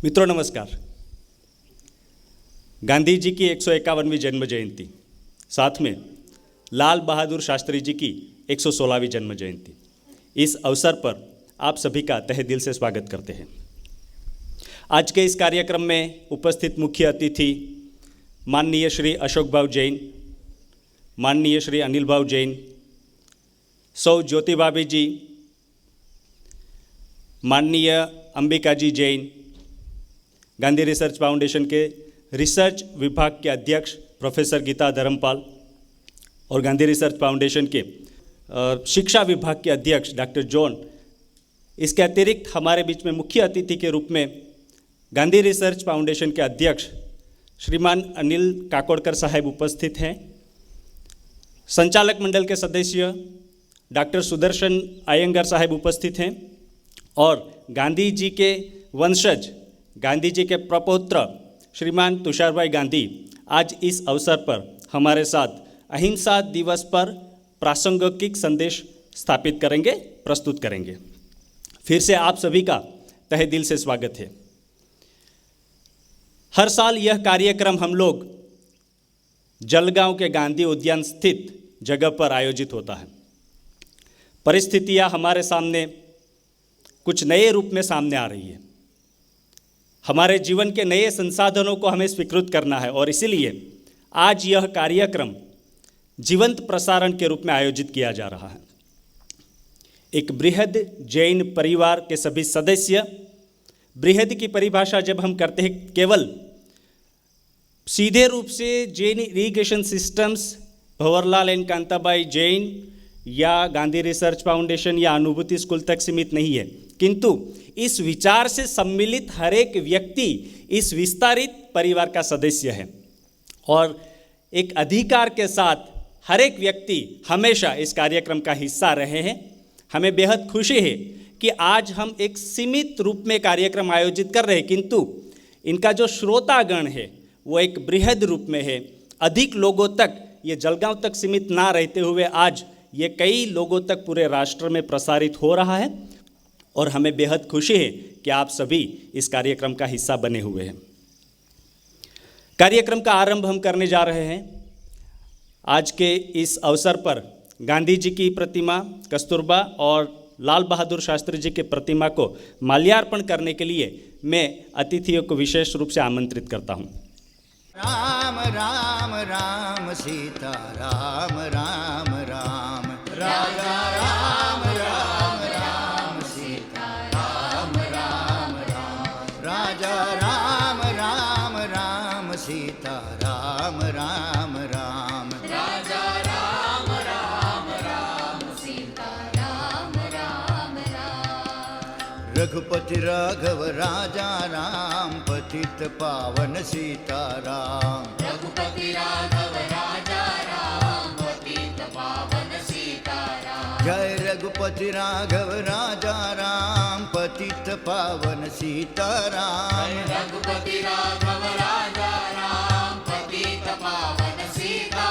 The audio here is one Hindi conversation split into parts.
मित्रों नमस्कार। गांधी जी की 151वीं जन्म जयंती, साथ में लाल बहादुर शास्त्री जी की 116वीं जन्म जयंती, इस अवसर पर आप सभी का तहे दिल से स्वागत करते हैं। आज के इस कार्यक्रम में उपस्थित मुख्य अतिथि माननीय श्री अशोक भाव जैन, माननीय श्री अनिल भाव जैन, सौ ज्योति भाभी जी, माननीय अंबिका जी जैन, गांधी रिसर्च फाउंडेशन के रिसर्च विभाग के अध्यक्ष प्रोफेसर गीता धर्मपाल और गांधी रिसर्च फाउंडेशन के शिक्षा विभाग के अध्यक्ष डॉक्टर जॉन। इसके अतिरिक्त हमारे बीच में मुख्य अतिथि के रूप में गांधी रिसर्च फाउंडेशन के अध्यक्ष श्रीमान अनिल काकोडकर साहब उपस्थित हैं। संचालक मंडल के सदस्य डॉक्टर सुदर्शन अयंगर साहब उपस्थित हैं और गांधी जी के वंशज, गांधी जी के प्रपौत्र श्रीमान तुषार भाई गांधी आज इस अवसर पर हमारे साथ अहिंसा दिवस पर प्रासंगिक संदेश स्थापित करेंगे, प्रस्तुत करेंगे। फिर से आप सभी का तहे दिल से स्वागत है। हर साल यह कार्यक्रम हम लोग जलगांव के गांधी उद्यान स्थित जगह पर आयोजित होता है। परिस्थितियां हमारे सामने कुछ नए रूप में सामने आ रही है। हमारे जीवन के नए संसाधनों को हमें स्वीकृत करना है और इसीलिए आज यह कार्यक्रम जीवंत प्रसारण के रूप में आयोजित किया जा रहा है। एक बृहद जैन परिवार के सभी सदस्य, बृहद की परिभाषा जब हम करते हैं केवल सीधे रूप से Jain irrigation systems, Bhanwarlal and Kantabai Jain या गांधी रिसर्च फाउंडेशन या अनुभूति स्कूल तक सीमित नहीं है, किंतु इस विचार से सम्मिलित हर एक व्यक्ति इस विस्तारित परिवार का सदस्य है और एक अधिकार के साथ हर एक व्यक्ति हमेशा इस कार्यक्रम का हिस्सा रहे हैं। हमें बेहद खुशी है कि आज हम एक सीमित रूप में कार्यक्रम आयोजित कर रहे हैं, किंतु इनका जो श्रोतागण है वो एक बृहद रूप में है। अधिक लोगों तक, ये जलगांव तक सीमित ना रहते हुए आज ये कई लोगों तक पूरे राष्ट्र में प्रसारित हो रहा है और हमें बेहद खुशी है कि आप सभी इस कार्यक्रम का हिस्सा बने हुए हैं। कार्यक्रम का आरंभ हम करने जा रहे हैं। आज के इस अवसर पर गांधी जी की प्रतिमा, कस्तूरबा और लाल बहादुर शास्त्री जी की प्रतिमा को माल्यार्पण करने के लिए मैं अतिथियों को विशेष रूप से आमंत्रित करता हूं। राम राम राम सीता राम राम राम राजा राम राम राम सीता राम राम राम राजा राम राम राम सीता राम राम राम राजा राम राम राम सीता राम राम राम रघुपति राघव राजा राम पतित पावन सीता राम रघुपति राघव राजा राम पतित पावन सीता राम जय रघुपति राघव राजा राम पतित पावन सीता राम रघुपति राघव राजा राम पतित पावन सीता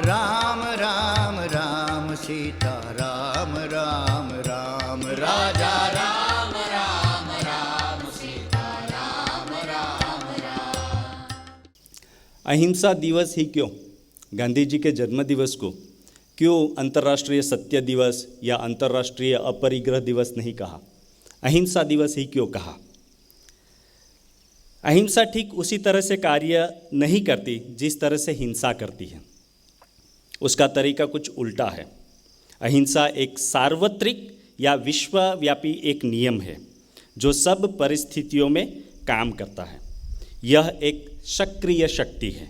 राम राम राम सीता राम राम राम राजा राम राम राम सीता राम राम राम। अहिंसा दिवस ही क्यों? गांधी जी के जन्म दिवस को क्यों अंतर्राष्ट्रीय सत्य दिवस या अंतर्राष्ट्रीय अपरिग्रह दिवस नहीं कहा? अहिंसा दिवस ही क्यों कहा? अहिंसा ठीक उसी तरह से कार्य नहीं करती जिस तरह से हिंसा करती है। उसका तरीका कुछ उल्टा है। अहिंसा एक सार्वत्रिक या विश्वव्यापी एक नियम है जो सब परिस्थितियों में काम करता है। यह एक सक्रिय शक्ति है।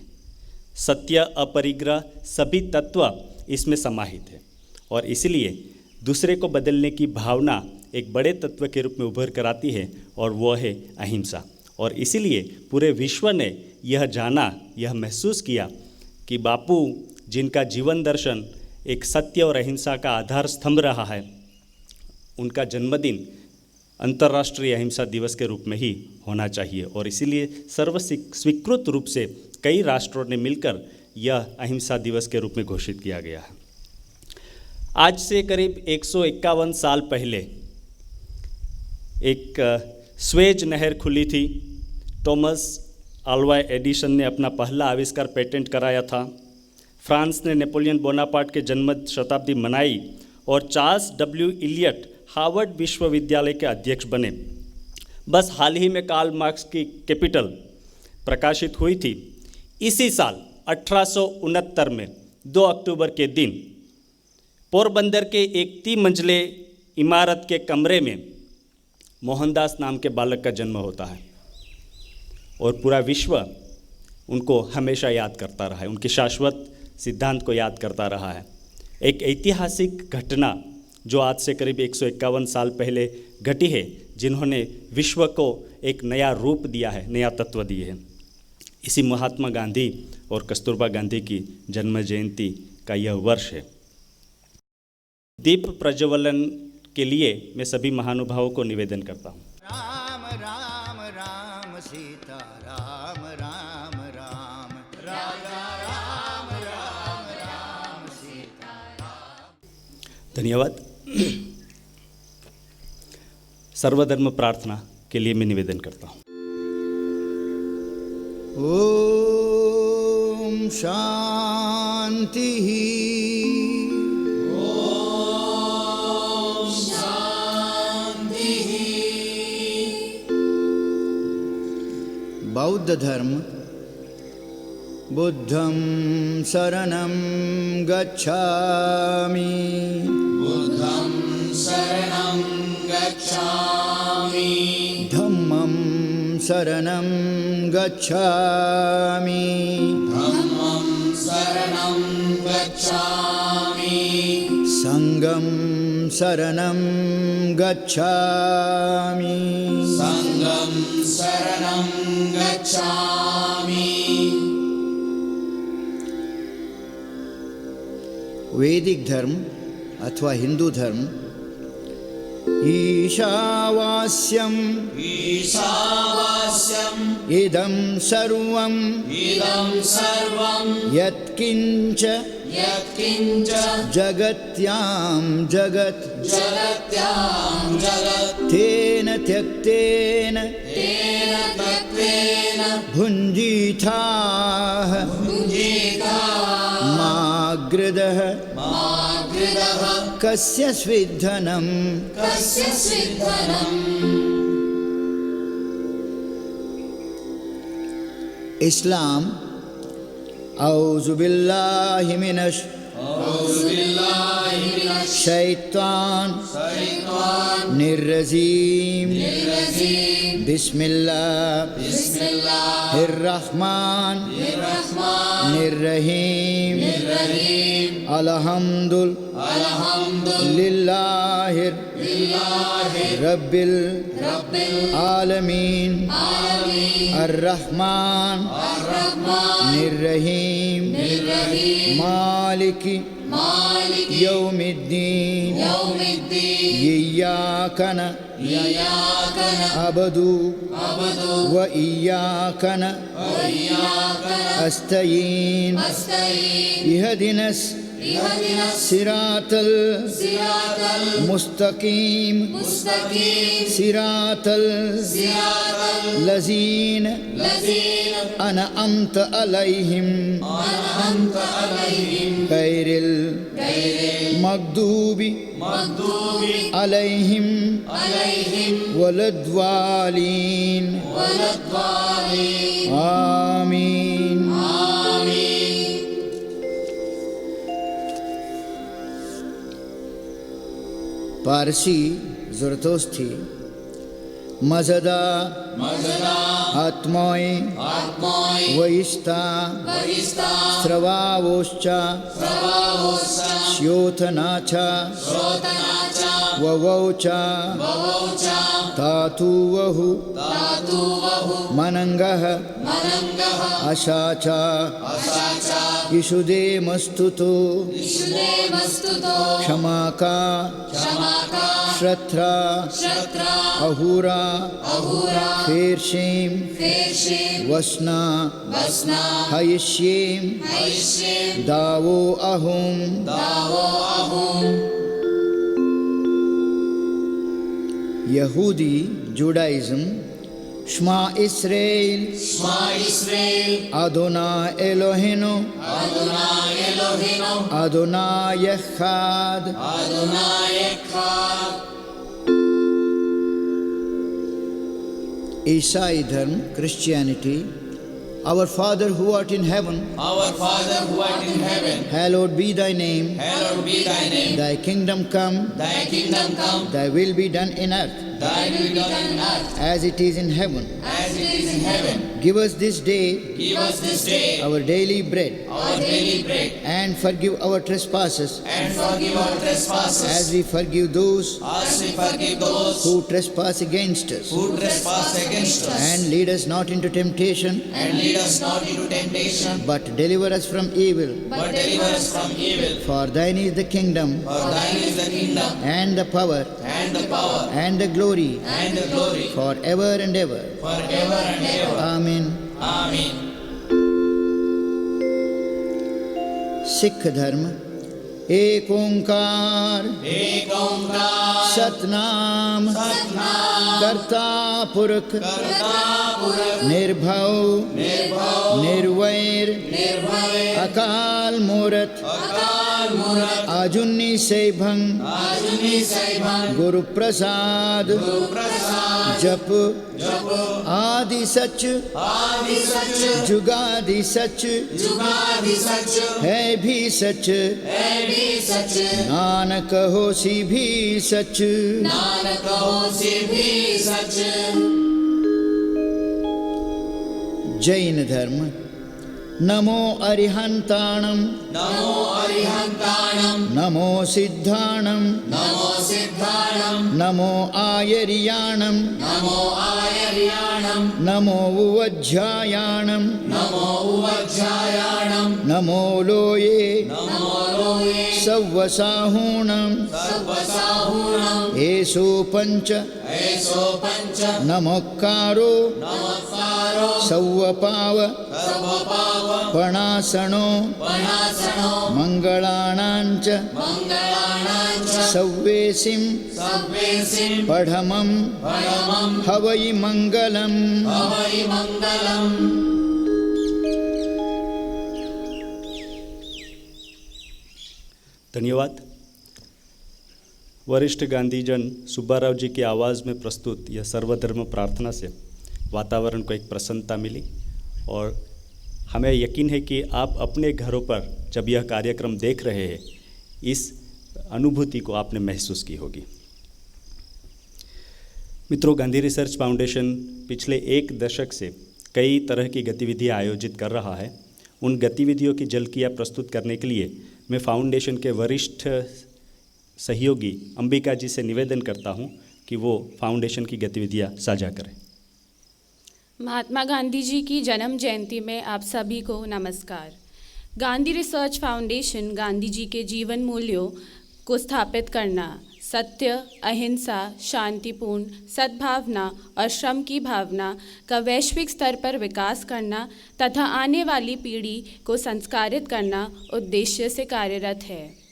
सत्य, अपरिग्रह सभी तत्व इसमें समाहित है और इसलिए दूसरे को बदलने की भावना एक बड़े तत्व के रूप में उभर कर आती है और वह है अहिंसा। और इसीलिए पूरे विश्व ने यह जाना, यह महसूस किया कि बापू, जिनका जीवन दर्शन एक सत्य और अहिंसा का आधार स्तंभ रहा है, उनका जन्मदिन अंतर्राष्ट्रीय अहिंसा दिवस के रूप में ही होना चाहिए। और इसीलिए सर्व स्वीकृत रूप से कई राष्ट्रों ने मिलकर यह अहिंसा दिवस के रूप में घोषित किया गया है। आज से करीब 151 साल पहले एक स्वेज नहर खुली थी। थॉमस अल्वा एडिसन ने अपना पहला आविष्कार पेटेंट कराया था। फ्रांस ने नेपोलियन बोनापार्ट के जन्म शताब्दी मनाई और चार्ल्स डब्ल्यू इलियट हार्वर्ड विश्वविद्यालय के अध्यक्ष बने। बस हाल ही में कार्ल मार्क्स की कैपिटल प्रकाशित हुई थी। इसी साल 1869 में 2 अक्टूबर के दिन पोरबंदर के एक 3 मंजिले इमारत के कमरे में मोहनदास नाम के बालक का जन्म होता है और पूरा विश्व उनको हमेशा याद करता रहा है, उनके शाश्वत सिद्धांत को याद करता रहा है। एक ऐतिहासिक घटना जो आज से करीब 151 साल पहले घटी है, जिन्होंने विश्व को एक नया रूप दिया है, नया तत्व दिए हैं। इसी महात्मा गांधी और कस्तूरबा गांधी की जन्म जयंती का यह वर्ष है। दीप प्रज्वलन के लिए मैं सभी महानुभावों को निवेदन करता हूँ। राम राम राम सीता राम राम राम राजा राम राम राम सीता राम। धन्यवाद। सर्वधर्म प्रार्थना के लिए मैं निवेदन करता हूँ। ओम शांति। बौद्ध धर्म बुद्धं शरणं गच्छामि। बुद्धं शरणं गच्छामि। धम्मं शरणं गच्छामि। धम्मं शरणं गच्छामि। संघं शरणं गच्छामि। संघं शरणं गच्छामि। वैदिक धर्म अथवा हिंदू धर्म ईशावास्यम् ईशावास्यम् इदं सर्वम् इदं सर्वं यत्किञ्च यत्किञ्च जगत्यां जगत् जगत्यां जगत् तेन त्यक्तेन तेन तत्त्वेन भुञ्जीथाः भुञ्जीताः मागृदः मागृदः कस्य स्विद्धनम् कस्य स्विद्धनम्। इस्लाम औज़ु बिल्लाहि मिनश शैतान निर्रजीम बिस्मिल्लाहिर्रहमान निर्रहीम अल्हम्दुलिल्लाहि रब्बिल आलमीन अर्रहमान निर्रहीम मालिकी यौमिद्दीन इय्याक नअबुदु व इय्याक नस्तईन इहदिनस सिरातल मुस्तकीम सिरातल लजीन अनअमत अलैहिम गैरिल मग़दूबि अलैहिम वलद्वालीन आमीन। पारसी ज़रतुस्त्री मज़दा आत्मोय वहिष्ठा स्रवावोश्चा श्योथनाचा ववौचा धातुवहु मनंगः अशाचा इषुदे मस्तुतो क्षमाका श्रत्रा अहुरा फेरशीम वसना हयिष्येम दावो अहुम। यहूदी Judaism, Shema Israel, Shema Israel, Adonai Eloheinu, Adonai Eloheinu, Adonai Echad. Adonai Echad. Isai Dharma, Christianity. Our Father who art in heaven, Our Father who art in heaven, hallowed be thy name. hallowed be thy name. Thy kingdom come, Thy kingdom come, thy will be done in earth thy will be done on earth as it is in heaven. as it is in heaven. Give us this day Give us this day our daily bread, our daily bread, and forgive our trespasses and forgive our trespasses as we forgive those as we forgive those who trespass against us. who trespass against us. And lead us not into temptation, And lead us not into temptation, but deliver us from evil. but deliver us from evil. For thine is the kingdom, For thine is the kingdom, and the power, and the power, and the glory, and the glory, forever and ever. forever and ever. Amen. Amen. Sikh धर्म। एक ओंकार एक ओंकार सतनाम सतनाम कर्ता पुरख कर्ता पुरख निर्भव निर्भव निर्वैर निर्भय अकाल मूरत अकाल मूरत आजुन्नी सैभं आजुनी सैभं गुरु प्रसाद गुरु प्रसाद जप जप आदि सच आदि सच जुगादि सच जुगादि सच है भी सच है भी सच नानक होसी भी सच। नानक होसी भी सच। जैन धर्म। नमो अरिहंताणम नमो अरिहंताणम नमो सिद्धाणम नमो सिद्धाणम नमो आयर्याणम नमो आयर्याणम नमो उवज्झायाणम नमो उवज्झायाणम नमो लोये नमो लोये सव्वसाहूणम सर्वसाहूणम एषो पंच ऐसो पंच नमोक्कारो नमस्कारो सव्वपाव सर्वपाव पणासनो पणासनो मंगलानांच मंगलानांच सव्वेसिं सव्वेसिं पढमं परमं हवै मंगलम्। हवै मंगलम्। धन्यवाद। वरिष्ठ गांधीजन सुब्बाराव जी की आवाज़ में प्रस्तुत यह सर्वधर्म प्रार्थना से वातावरण को एक प्रसन्नता मिली और हमें यकीन है कि आप अपने घरों पर जब यह कार्यक्रम देख रहे हैं इस अनुभूति को आपने महसूस की होगी। मित्रों, गांधी रिसर्च फाउंडेशन पिछले एक दशक से कई तरह की गतिविधियां आयोजित कर रहा है। उन गतिविधियों की झलकियां प्रस्तुत करने के लिए मैं फाउंडेशन के वरिष्ठ सहयोगी अंबिका जी से निवेदन करता हूं कि वो फाउंडेशन की गतिविधियां साझा करें। महात्मा गांधी जी की जन्म जयंती में आप सभी को नमस्कार। गांधी रिसर्च फाउंडेशन गांधी जी के जीवन मूल्यों को स्थापित करना, सत्य, अहिंसा, शांतिपूर्ण सद्भावना और श्रम की भावना का वैश्विक स्तर पर विकास करना तथा आने वाली पीढ़ी को संस्कारित करना उद्देश्य से कार्यरत है।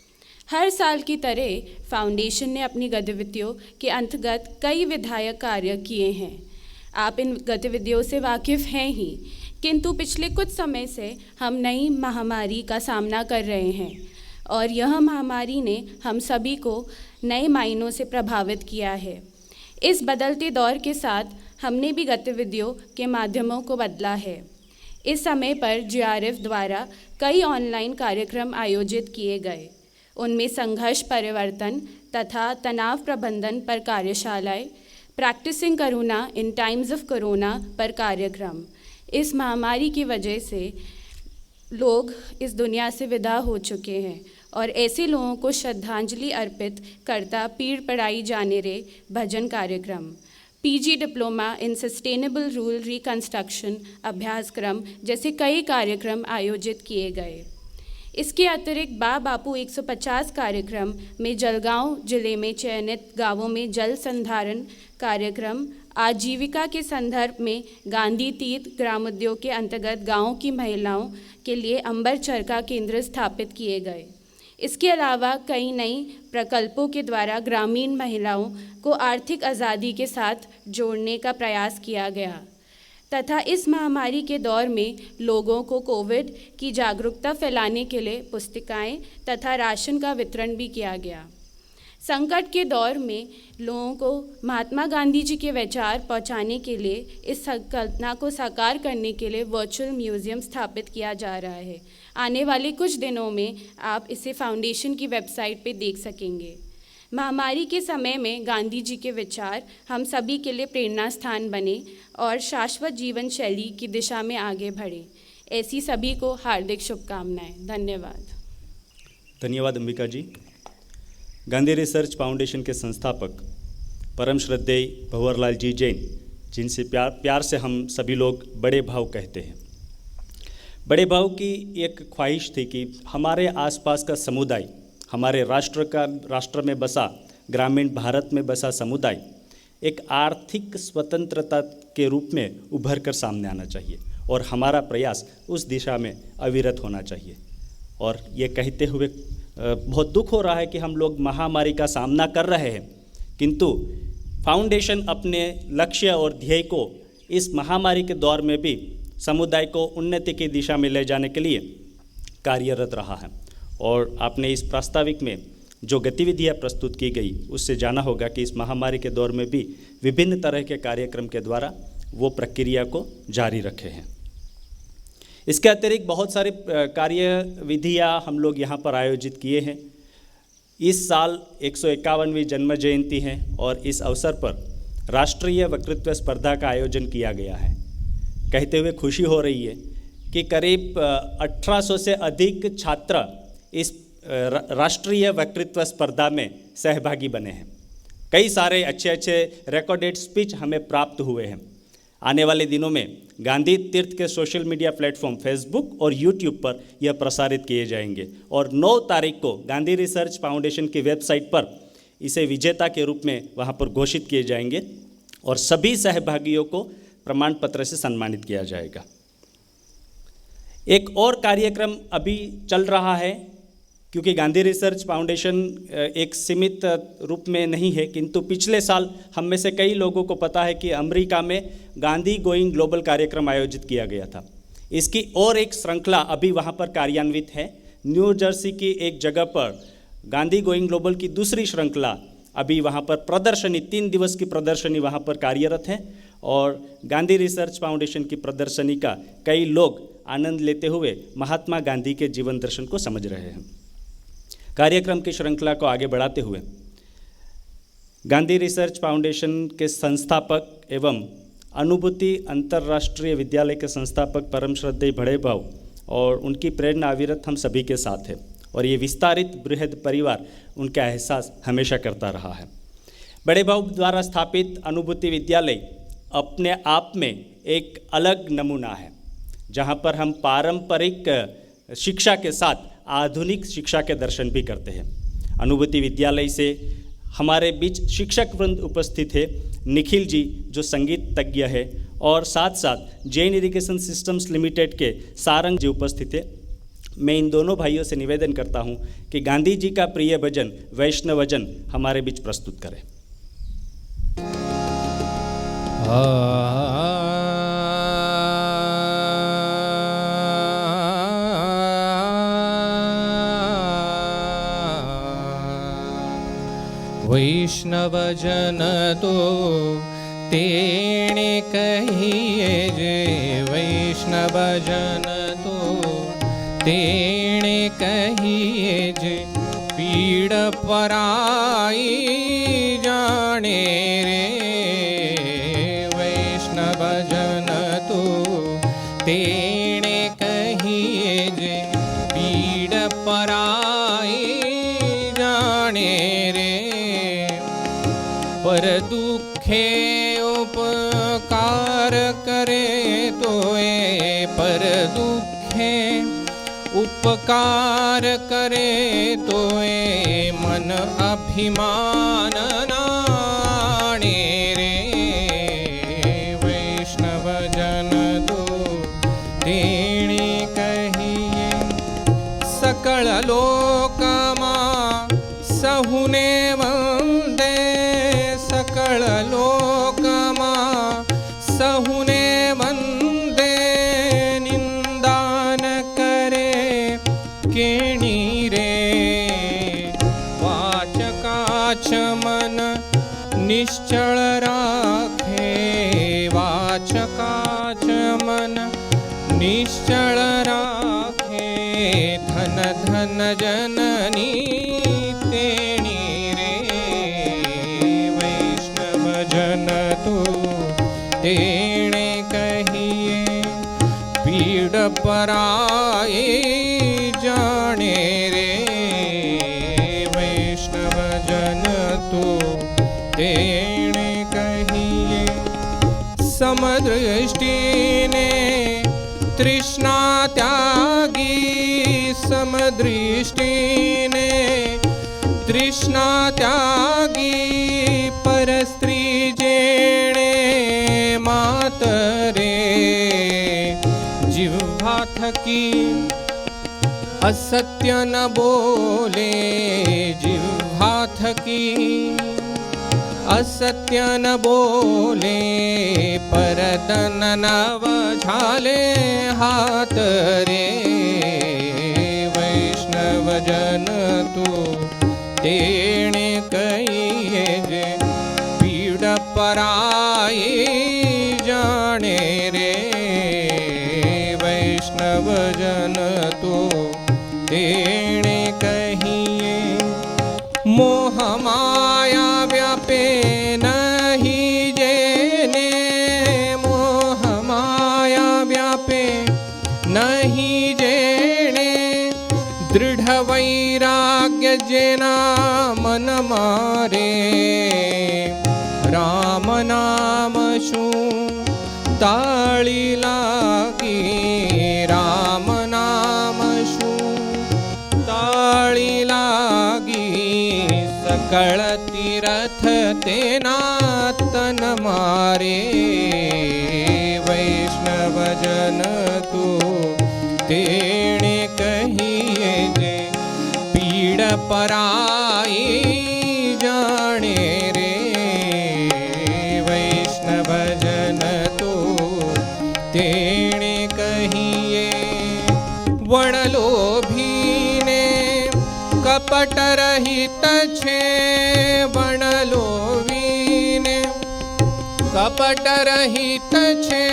हर साल की तरह फाउंडेशन ने अपनी गतिविधियों के अंतर्गत कई विधायक कार्य किए हैं। आप इन गतिविधियों से वाकिफ़ हैं ही, किंतु पिछले कुछ समय से हम नई महामारी का सामना कर रहे हैं और यह महामारी ने हम सभी को नए मायनों से प्रभावित किया है। इस बदलते दौर के साथ हमने भी गतिविधियों के माध्यमों को बदला है। इस समय पर JRF द्वारा कई ऑनलाइन कार्यक्रम आयोजित किए गए। उनमें संघर्ष परिवर्तन तथा तनाव प्रबंधन पर कार्यशालाएं, practicing karuna in times of corona पर कार्यक्रम। इस महामारी की वजह से लोग इस दुनिया से विदा हो चुके हैं और ऐसे लोगों को श्रद्धांजलि अर्पित करता पीर पढ़ाई जाने रे भजन कार्यक्रम, PG diploma in sustainable rural reconstruction अभ्यासक्रम जैसे कई कार्यक्रम आयोजित किए गए। इसके अतिरिक्त बापू 150 कार्यक्रम में जलगांव जिले में चयनित गांवों में जल संधारण कार्यक्रम, आजीविका के संदर्भ में गांधी तीर्थ ग्रामोद्योग के अंतर्गत गांवों की महिलाओं के लिए अंबर चरखा केंद्र स्थापित किए गए। इसके अलावा कई नई प्रकल्पों के द्वारा ग्रामीण महिलाओं को आर्थिक आज़ादी के साथ जोड़ने का प्रयास किया गया तथा इस महामारी के दौर में लोगों को कोविड की जागरूकता फैलाने के लिए पुस्तिकाएं तथा राशन का वितरण भी किया गया। संकट के दौर में लोगों को महात्मा गांधी जी के विचार पहुंचाने के लिए इस संकल्पना को साकार करने के लिए वर्चुअल म्यूज़ियम स्थापित किया जा रहा है। आने वाले कुछ दिनों में आप इसे फाउंडेशन की वेबसाइट पे देख सकेंगे। महामारी के समय में गांधी जी के विचार हम सभी के लिए प्रेरणा स्थान बने और शाश्वत जीवन शैली की दिशा में आगे बढ़े। ऐसी सभी को हार्दिक शुभकामनाएं। धन्यवाद। धन्यवाद अंबिका जी। गांधी रिसर्च फाउंडेशन के संस्थापक परम श्रद्धेय भंवरलाल जी जैन, जिनसे प्यार से हम सभी लोग बड़े भाव कहते हैं। बड़े भाव की एक ख्वाहिश थी कि हमारे आसपास का समुदाय, हमारे राष्ट्र में बसा, ग्रामीण भारत में बसा समुदाय एक आर्थिक स्वतंत्रता के रूप में उभर कर सामने आना चाहिए और हमारा प्रयास उस दिशा में अविरत होना चाहिए। और ये कहते हुए बहुत दुख हो रहा है कि हम लोग महामारी का सामना कर रहे हैं, किंतु फाउंडेशन अपने लक्ष्य और ध्येय को इस महामारी के दौर में भी समुदाय को उन्नति की दिशा में ले जाने के लिए कार्यरत रहा है। और आपने इस प्रास्ताविक में जो गतिविधियां प्रस्तुत की गई उससे जाना होगा कि इस महामारी के दौर में भी विभिन्न तरह के कार्यक्रम के द्वारा वो प्रक्रिया को जारी रखे हैं। इसके अतिरिक्त बहुत सारे कार्यविधियां हम लोग यहाँ पर आयोजित किए हैं। इस साल 151वीं जन्म जयंती है और इस अवसर पर राष्ट्रीय वक्तृत्व स्पर्धा का आयोजन किया गया है। कहते हुए खुशी हो रही है कि करीब 1800 से अधिक छात्र इस राष्ट्रीय वक्तृत्व स्पर्धा में सहभागी बने हैं। कई सारे अच्छे रिकॉर्डेड स्पीच हमें प्राप्त हुए हैं। आने वाले दिनों में गांधी तीर्थ के सोशल मीडिया प्लेटफॉर्म फेसबुक और यूट्यूब पर यह प्रसारित किए जाएंगे और 9 तारीख को गांधी रिसर्च फाउंडेशन की वेबसाइट पर इसे विजेता के रूप में वहां पर घोषित किए जाएंगे और सभी सहभागियों को प्रमाण पत्र से सम्मानित किया जाएगा। एक और कार्यक्रम अभी चल रहा है, क्योंकि गांधी रिसर्च फाउंडेशन एक सीमित रूप में नहीं है, किंतु पिछले साल हम में से कई लोगों को पता है कि अमेरिका में गांधी गोइंग ग्लोबल कार्यक्रम आयोजित किया गया था। इसकी और एक श्रृंखला अभी वहां पर कार्यान्वित है। न्यू जर्सी की एक जगह पर गांधी गोइंग ग्लोबल की दूसरी श्रृंखला अभी वहां पर प्रदर्शनी, 3 दिवस की प्रदर्शनी वहां पर कार्यरत है और गांधी रिसर्च फाउंडेशन की प्रदर्शनी का कई लोग आनंद लेते हुए महात्मा गांधी के जीवन दर्शन को समझ रहे हैं। कार्यक्रम की श्रृंखला को आगे बढ़ाते हुए गांधी रिसर्च फाउंडेशन के संस्थापक एवं अनुभूति अंतर्राष्ट्रीय विद्यालय के संस्थापक परम श्रद्धेय बड़े भाव और उनकी प्रेरणा अविरत हम सभी के साथ है और ये विस्तारित बृहद परिवार उनका एहसास हमेशा करता रहा है। बड़े भाव द्वारा स्थापित अनुभूति विद्यालय अपने आप में एक अलग नमूना है, जहाँ पर हम पारंपरिक शिक्षा के साथ आधुनिक शिक्षा के दर्शन भी करते हैं। अनुभूति विद्यालय से हमारे बीच शिक्षक वृंद उपस्थित है, निखिल जी जो संगीत तज्ञ है और साथ साथ जैन इरिगेशन सिस्टम्स लिमिटेड के सारंग जी उपस्थित है। मैं इन दोनों भाइयों से निवेदन करता हूं कि गांधी जी का प्रिय भजन वैष्णवजन हमारे बीच प्रस्तुत करें। वैष्णवजन तो तेणे कहिए जे, वैष्णवजन तो तेणे कहिए जे, पीड़ पराई जाने रे। वैष्णवजन तो तेणे कहिए जे, पीड़ पराई जाने रे। पर दुखे उपकार करे तोए, पर दुखे उपकार करे तोए, मन अभिमान नाणे रे। वैष्णवजन तो तेणे कहिए, सकल लोक सहुने वंदे सकल लोकमा सहुने वंदे निंदान करे केणी रे वाचकाच मन निश्चल राखे वाचकाच मन निश्चल राखे धन धन जननी तेणी रे वैष्णव जन तू तेणे कहिए पीड़ पराए जाने रे वैष्णव जन तू तेणे कहिए समदृष्टि ने तृष्णा त्यागी समदृष्टि ने तृष्णा त्यागी पर स्त्री जेणे मातरे जिह्वा थकी असत्य न बोले जिह्वा थकी असत्य न बोले परदन नव झाले हाथ रे वैष्णव जन तू तेणे कहिए जे पीड़ पराई जाने रे वैष्णव जन तू तेणे कहिए मोह माया व्यापे नहीं जेने मोह माया व्यापे नहीं जेने दृढ़ वैराग्य जेना मन मारे राम नाम शू ताળી लागी राम नाम शू ताળી लागी सकल तीरथ तेना तन मारे वैष्णव जन तू तेणे कहिए जे पीड़ पराई जाने रे वैष्णव जन तू तेणे कहिए वणलो भीने कपट रहित छे वणलो वीने कपट रहित छे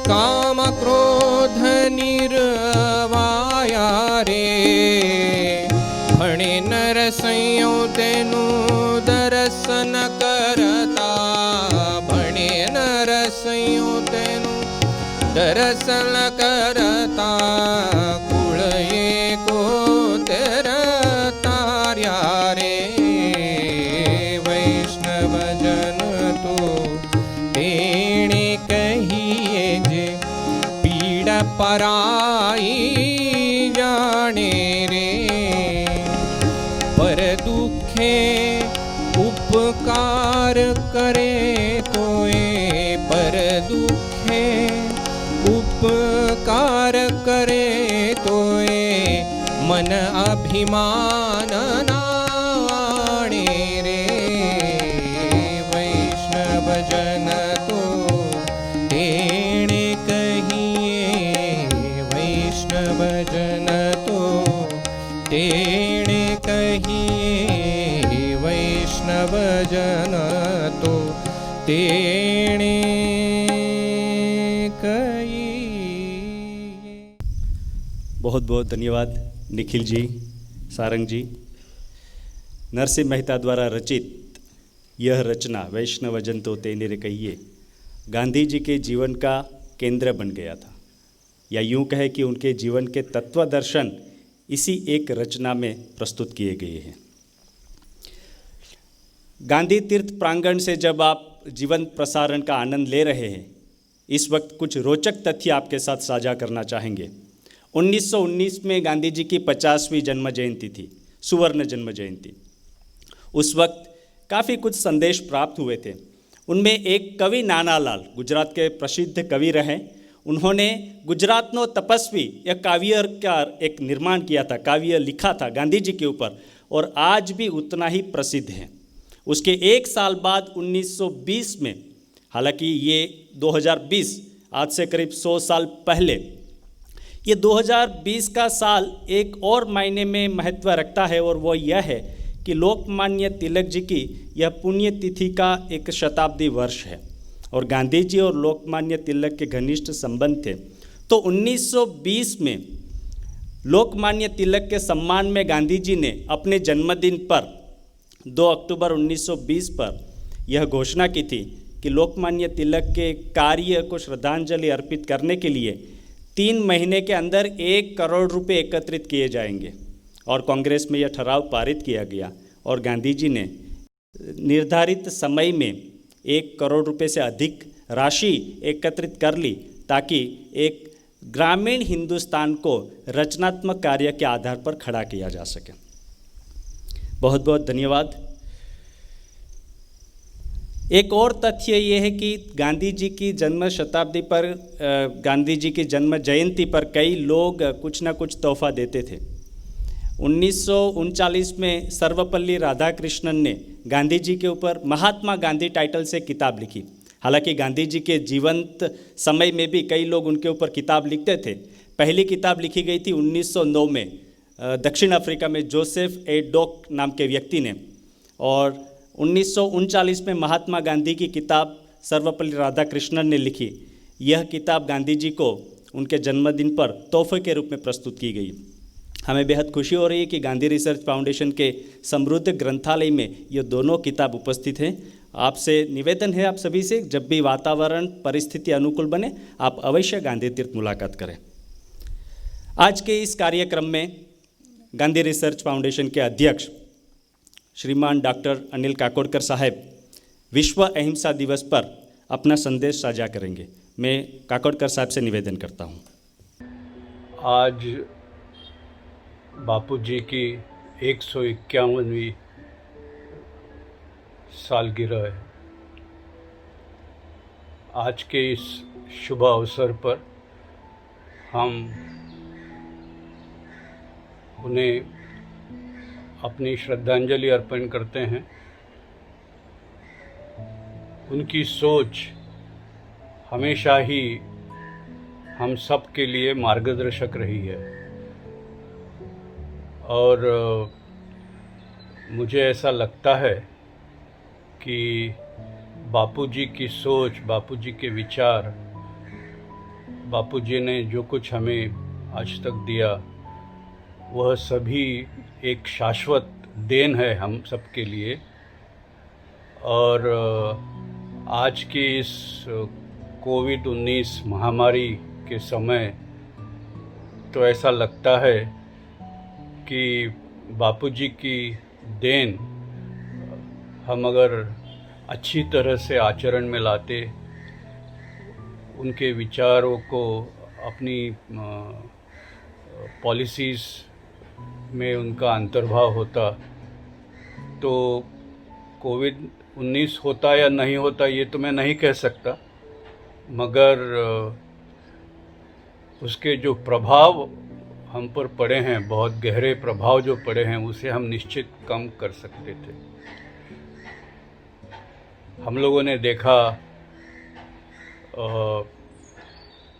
काम क्रोध निर्वाया रे भणे नर संयो तेनु दर्शन करता भणे नर संयो तेनु दर्शन करता कुल एको तार्या रे वैष्णव जन तू तेणे कहिए जे पीड़ पराई जाने रे पर दुखे उपकार करे तोए पर दुखे उपकार करे तोए मन अभिमान नाणे रे वैष्णव जन तो तेणे कहिए वैष्णव जन तो तेणे कहिए वैष्णव जन तो तेणे कहिए। बहुत बहुत धन्यवाद निखिल जी, सारंग जी। नरसिंह मेहता द्वारा रचित यह रचना वैष्णव जन तो तेने रे कहिए गांधी जी के जीवन का केंद्र बन गया था, या यूं कहे कि उनके जीवन के तत्व दर्शन इसी एक रचना में प्रस्तुत किए गए हैं। गांधी तीर्थ प्रांगण से जब आप जीवन प्रसारण का आनंद ले रहे हैं, इस वक्त कुछ रोचक तथ्य आपके साथ साझा करना चाहेंगे। 1919 में गांधी जी की 50वीं जन्म जयंती थी, सुवर्ण जन्म जयंती। उस वक्त काफ़ी कुछ संदेश प्राप्त हुए थे। उनमें एक कवि नानालाल, गुजरात के प्रसिद्ध कवि रहे, उन्होंने गुजरातनो तपस्वी या काव्य का एक निर्माण किया था, काव्य लिखा था गांधी जी के ऊपर। और आज भी उतना ही प्रसिद्ध है। उसके एक साल बाद 1920 में, हालांकि ये 2020 आज से करीब 100 साल पहले, ये 2020 का साल एक और मायने में महत्व रखता है और वो यह है कि लोकमान्य तिलक जी की यह पुण्यतिथि का एक शताब्दी वर्ष है और गांधी जी और लोकमान्य तिलक के घनिष्ठ संबंध थे। तो 1920 में लोकमान्य तिलक के सम्मान में गांधी जी ने अपने जन्मदिन पर 2 अक्टूबर 1920 पर यह घोषणा की थी कि लोकमान्य तिलक के कार्य को श्रद्धांजलि अर्पित करने के लिए 3 महीने के अंदर 1 करोड़ रुपए एकत्रित किए जाएंगे और कांग्रेस में यह ठराव पारित किया गया और गांधी जी ने निर्धारित समय में 1 करोड़ रुपए से अधिक राशि एकत्रित कर ली ताकि एक ग्रामीण हिंदुस्तान को रचनात्मक कार्य के आधार पर खड़ा किया जा सके। बहुत बहुत धन्यवाद। एक और तथ्य ये है कि गांधी जी की जन्म शताब्दी पर, गांधी जी की जन्म जयंती पर कई लोग कुछ ना कुछ तोहफा देते थे। 1939 में सर्वपल्ली राधाकृष्णन ने गांधी जी के ऊपर महात्मा गांधी टाइटल से किताब लिखी। हालांकि गांधी जी के जीवंत समय में भी कई लोग उनके ऊपर किताब लिखते थे। पहली किताब लिखी गई थी 1909 में दक्षिण अफ्रीका में जोसेफ एडोक नाम के व्यक्ति ने, और 1939 में महात्मा गांधी की किताब सर्वपल्ली राधाकृष्णन ने लिखी। यह किताब गांधी जी को उनके जन्मदिन पर तोहफे के रूप में प्रस्तुत की गई। हमें बेहद खुशी हो रही है कि गांधी रिसर्च फाउंडेशन के समृद्ध ग्रंथालय में ये दोनों किताब उपस्थित हैं। आपसे निवेदन है आप सभी से, जब भी वातावरण परिस्थिति अनुकूल बने आप अवश्य गांधी तीर्थ मुलाकात करें। आज के इस कार्यक्रम में गांधी रिसर्च फाउंडेशन के अध्यक्ष श्रीमान डॉक्टर अनिल काकोडकर साहब विश्व अहिंसा दिवस पर अपना संदेश साझा करेंगे। मैं काकोडकर साहब से निवेदन करता हूँ। आज बापू जी की 151वीं सालगिरह है। आज के इस शुभ अवसर पर हम उन्हें अपनी श्रद्धांजलि अर्पण करते हैं। उनकी सोच हमेशा ही हम सब के लिए मार्गदर्शक रही है और मुझे ऐसा लगता है कि बापूजी की सोच, बापूजी के विचार, बापूजी ने जो कुछ हमें आज तक दिया वह सभी एक शाश्वत देन है हम सब के लिए। और आज की इस कोविड-19 महामारी के समय तो ऐसा लगता है कि बापूजी की देन हम अगर अच्छी तरह से आचरण में लाते, उनके विचारों को अपनी पॉलिसीज़ में उनका अंतर्भाव होता, तो कोविड-19 होता या नहीं होता ये तो मैं नहीं कह सकता, मगर उसके जो प्रभाव हम पर पड़े हैं, बहुत गहरे प्रभाव जो पड़े हैं, उसे हम निश्चित कम कर सकते थे। हम लोगों ने देखा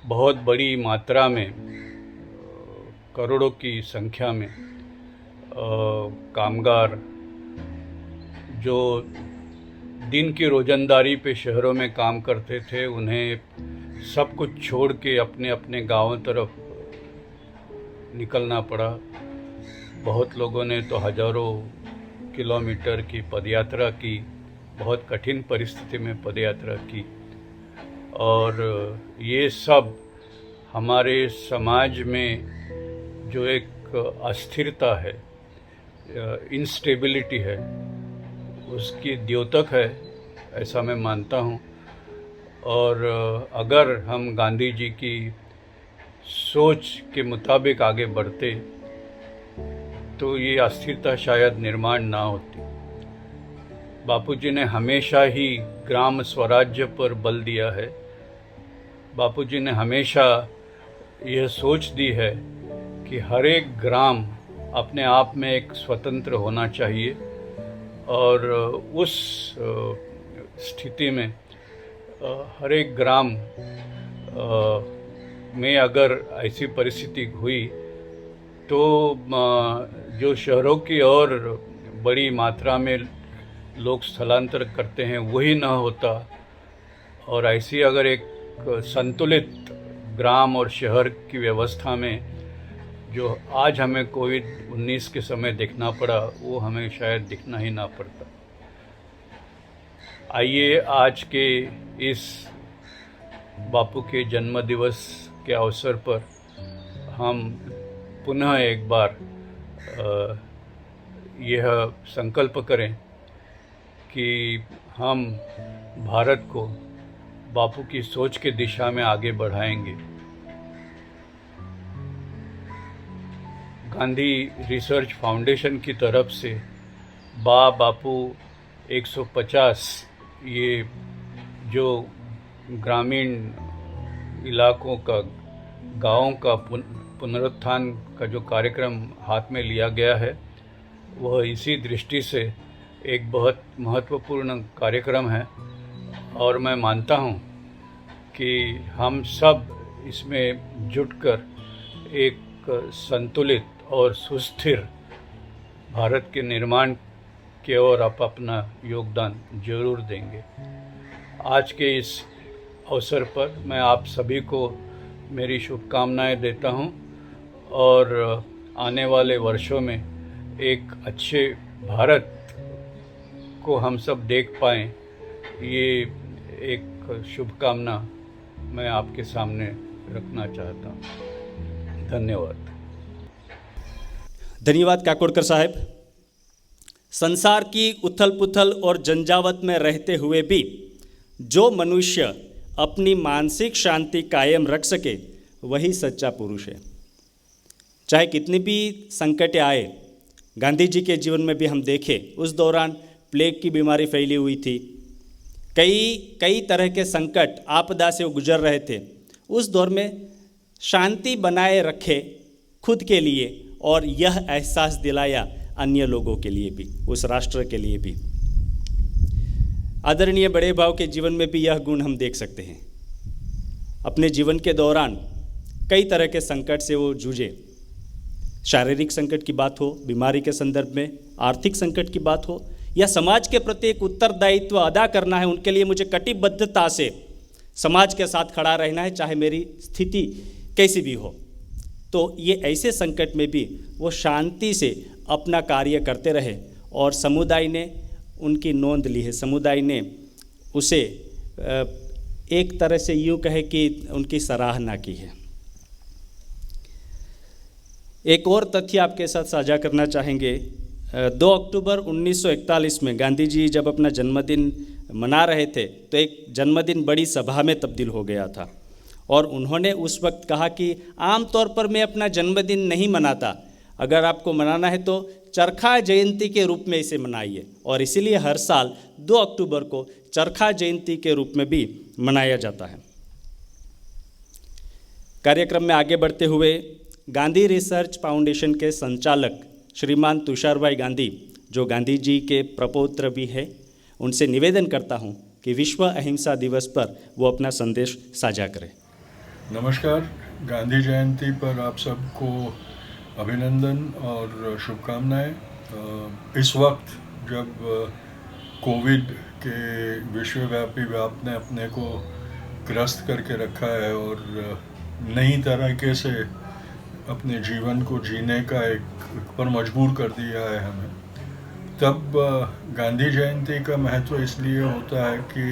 बहुत बड़ी मात्रा में, करोड़ों की संख्या में कामगार जो दिन की रोजंदारी पे शहरों में काम करते थे, उन्हें सब कुछ छोड़ के अपने अपने गांवों तरफ निकलना पड़ा। बहुत लोगों ने तो हज़ारों किलोमीटर की पदयात्रा की, बहुत कठिन परिस्थिति में पदयात्रा की, और ये सब हमारे समाज में जो एक अस्थिरता है, इंस्टेबिलिटी है, उसकी द्योतक है, ऐसा मैं मानता हूँ। और अगर हम गांधी जी की सोच के मुताबिक आगे बढ़ते तो ये अस्थिरता शायद निर्माण ना होती। बापूजी ने हमेशा ही ग्राम स्वराज्य पर बल दिया है। बापूजी ने हमेशा यह सोच दी है कि हर एक ग्राम अपने आप में एक स्वतंत्र होना चाहिए और उस स्थिति में हर एक ग्राम में अगर ऐसी परिस्थिति हुई तो जो शहरों की ओर बड़ी मात्रा में लोग स्थलांतर करते हैं वही ना होता और ऐसी अगर एक संतुलित ग्राम और शहर की व्यवस्था में जो आज हमें कोविड-19 के समय देखना पड़ा वो हमें शायद दिखना ही ना पड़ता। आइए आज के इस बापू के जन्म दिवस के अवसर पर हम पुनः एक बार यह संकल्प करें कि हम भारत को बापू की सोच के दिशा में आगे बढ़ाएंगे। गांधी रिसर्च फाउंडेशन की तरफ से बापू 150 ये जो ग्रामीण इलाकों का गांवों का पुनरुत्थान का जो कार्यक्रम हाथ में लिया गया है वह इसी दृष्टि से एक बहुत महत्वपूर्ण कार्यक्रम है और मैं मानता हूँ कि हम सब इसमें जुटकर एक संतुलित और सुस्थिर भारत के निर्माण की ओर आप अपना योगदान जरूर देंगे। आज के इस अवसर पर मैं आप सभी को मेरी शुभकामनाएं देता हूं और आने वाले वर्षों में एक अच्छे भारत को हम सब देख पाएं ये एक शुभकामना मैं आपके सामने रखना चाहता हूं। धन्यवाद। धन्यवाद काकोडकर साहब। संसार की उथल पुथल और झंझावत में रहते हुए भी जो मनुष्य अपनी मानसिक शांति कायम रख सके वही सच्चा पुरुष है। चाहे कितनी भी संकटें आए, गांधी जी के जीवन में भी हम देखें उस दौरान प्लेग की बीमारी फैली हुई थी, कई तरह के संकट आपदा से वो गुजर रहे थे। उस दौर में शांति बनाए रखे खुद के लिए और यह एहसास दिलाया अन्य लोगों के लिए भी, उस राष्ट्र के लिए भी। आदरणीय बड़े भाव के जीवन में भी यह गुण हम देख सकते हैं। अपने जीवन के दौरान कई तरह के संकट से वो जूझे। शारीरिक संकट की बात हो, बीमारी के संदर्भ में आर्थिक संकट की बात हो, या समाज के प्रति एक उत्तरदायित्व अदा करना है, उनके लिए मुझे कटिबद्धता से समाज के साथ खड़ा रहना है, चाहे मेरी स्थिति कैसी भी हो। तो ये ऐसे संकट में भी वो शांति से अपना कार्य करते रहे और समुदाय ने उनकी नोंद ली है। समुदाय ने उसे एक तरह से यूँ कहे कि उनकी सराहना की है। एक और तथ्य आपके साथ साझा करना चाहेंगे। 2 अक्टूबर 1941 में गांधी जी जब अपना जन्मदिन मना रहे थे तो एक जन्मदिन बड़ी सभा में तब्दील हो गया था और उन्होंने उस वक्त कहा कि आम तौर पर मैं अपना जन्मदिन नहीं मनाता, अगर आपको मनाना है तो चरखा जयंती के रूप में इसे मनाइए। और इसीलिए हर साल 2 अक्टूबर को चरखा जयंती के रूप में भी मनाया जाता है। कार्यक्रम में आगे बढ़ते हुए गांधी रिसर्च फाउंडेशन के संचालक श्रीमान तुषार भाई गांधी, जो गांधी जी के प्रपौत्र भी है, उनसे निवेदन करता हूं कि विश्व अहिंसा दिवस पर वो अपना संदेश साझा करें। नमस्कार। गांधी जयंती पर आप सबको अभिनंदन और शुभकामनाएं। इस वक्त जब कोविड के विश्वव्यापी व्याप ने अपने को ग्रस्त करके रखा है और नई तरीके से अपने जीवन को जीने का एक पर मजबूर कर दिया है हमें, तब गांधी जयंती का महत्व इसलिए होता है कि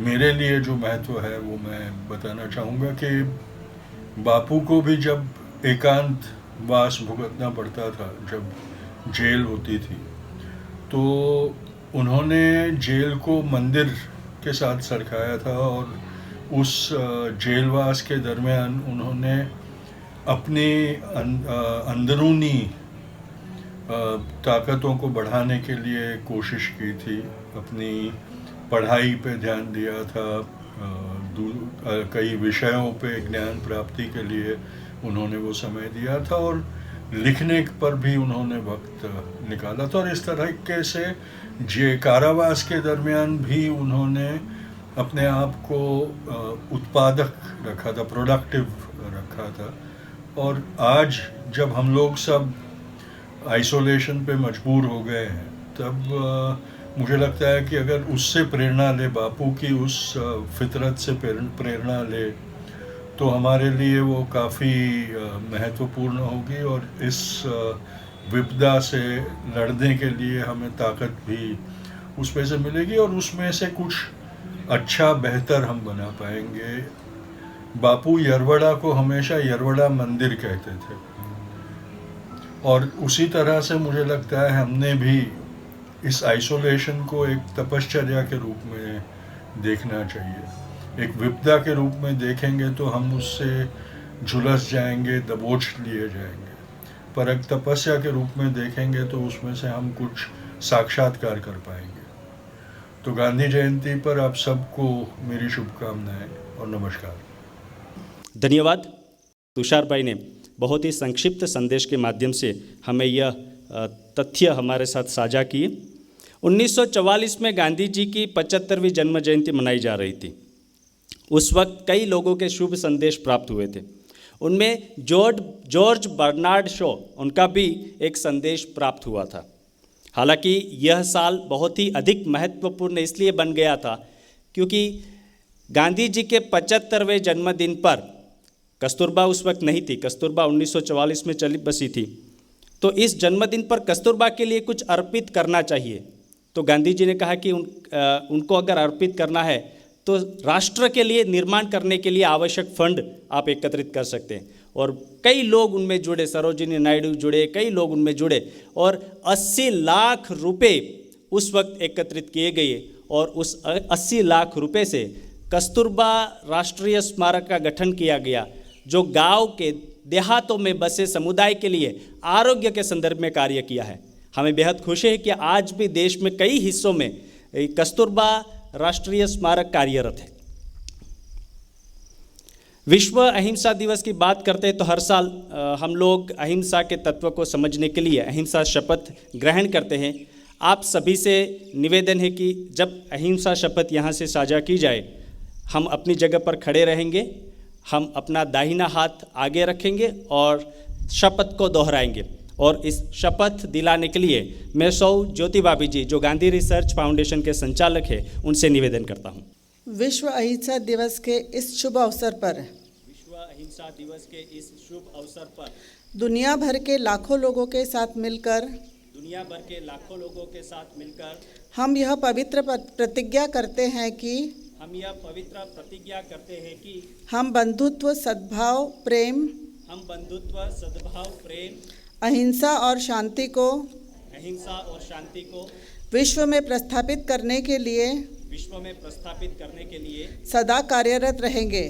मेरे लिए जो महत्व है वो मैं बताना चाहूँगा कि बापू को भी जब एकांतवास भुगतना पड़ता था, जब जेल होती थी, तो उन्होंने जेल को मंदिर के साथ सरखाया था और उस जेलवास के दरमियान उन्होंने अपनी अंदरूनी ताकतों को बढ़ाने के लिए कोशिश की थी। अपनी पढ़ाई पे ध्यान दिया था, कई विषयों पे ज्ञान प्राप्ति के लिए उन्होंने वो समय दिया था और लिखने पर भी उन्होंने वक्त निकाला था। और इस तरीके से कारावास के दरमियान भी उन्होंने अपने आप को उत्पादक रखा था, प्रोडक्टिव रखा था। और आज जब हम लोग सब आइसोलेशन पे मजबूर हो गए हैं, तब मुझे लगता है कि अगर उससे प्रेरणा ले, बापू की उस फितरत से प्रेरणा ले, तो हमारे लिए वो काफ़ी महत्वपूर्ण होगी। और इस विपदा से लड़ने के लिए हमें ताकत भी उसमें से मिलेगी और उसमें से कुछ अच्छा बेहतर हम बना पाएंगे। बापू यरवड़ा को हमेशा यरवड़ा मंदिर कहते थे, और उसी तरह से मुझे लगता है हमने भी इस आइसोलेशन को एक तपश्चर्या के रूप में देखना चाहिए। एक विपदा के रूप में देखेंगे तो हम उससे झुलस जाएंगे, दबोच लिए जाएंगे, पर एक तपस्या के रूप में देखेंगे तो उसमें से हम कुछ साक्षात्कार कर पाएंगे। तो गांधी जयंती पर आप सबको मेरी शुभकामनाएं और नमस्कार। धन्यवाद। तुषार भाई ने बहुत ही संक्षिप्त संदेश के माध्यम से हमें यह तथ्य हमारे साथ साझा किए। 1944 में गांधी जी की 75वीं जन्म जयंती मनाई जा रही थी। उस वक्त कई लोगों के शुभ संदेश प्राप्त हुए थे। उनमें जॉर्ज बर्नार्ड शॉ, उनका भी एक संदेश प्राप्त हुआ था। हालांकि यह साल बहुत ही अधिक महत्वपूर्ण इसलिए बन गया था क्योंकि गांधी जी के 75वें जन्मदिन पर कस्तूरबा उस वक्त नहीं थी। कस्तूरबा 1944 में चली बसी थी। तो इस जन्मदिन पर कस्तूरबा के लिए कुछ अर्पित करना चाहिए। तो गांधी जी ने कहा कि उनको अगर अर्पित करना है तो राष्ट्र के लिए निर्माण करने के लिए आवश्यक फंड आप एकत्रित कर सकते हैं। और कई लोग उनमें जुड़े, सरोजिनी नायडू जुड़े, कई लोग उनमें जुड़े और 80 लाख रुपए उस वक्त एकत्रित किए गए। और उस 80 लाख रुपए से कस्तूरबा राष्ट्रीय स्मारक का गठन किया गया, जो गांव के देहातों में बसे समुदाय के लिए आरोग्य के संदर्भ में कार्य किया है। हमें बेहद खुशी है कि आज भी देश में कई हिस्सों में कस्तूरबा राष्ट्रीय स्मारक कार्यरत है। विश्व अहिंसा दिवस की बात करते हैं तो हर साल हम लोग अहिंसा के तत्व को समझने के लिए अहिंसा शपथ ग्रहण करते हैं। आप सभी से निवेदन है कि जब अहिंसा शपथ यहाँ से साझा की जाए, हम अपनी जगह पर खड़े रहेंगे, हम अपना दाहिना हाथ आगे रखेंगे और शपथ को दोहराएंगे। और इस शपथ दिलाने के लिए मैं सौ ज्योति भाभी जी, जो गांधी रिसर्च फाउंडेशन के संचालक हैं, उनसे निवेदन करता हूं। विश्व अहिंसा दिवस के इस शुभ अवसर पर दुनिया भर के लाखों लोगों के साथ मिलकर हम यह पवित्र प्रतिज्ञा करते हैं कि हम बंधुत्व, सद्भाव, प्रेम, अहिंसा और शांति को विश्व में प्रस्थापित करने के लिए सदा कार्यरत रहेंगे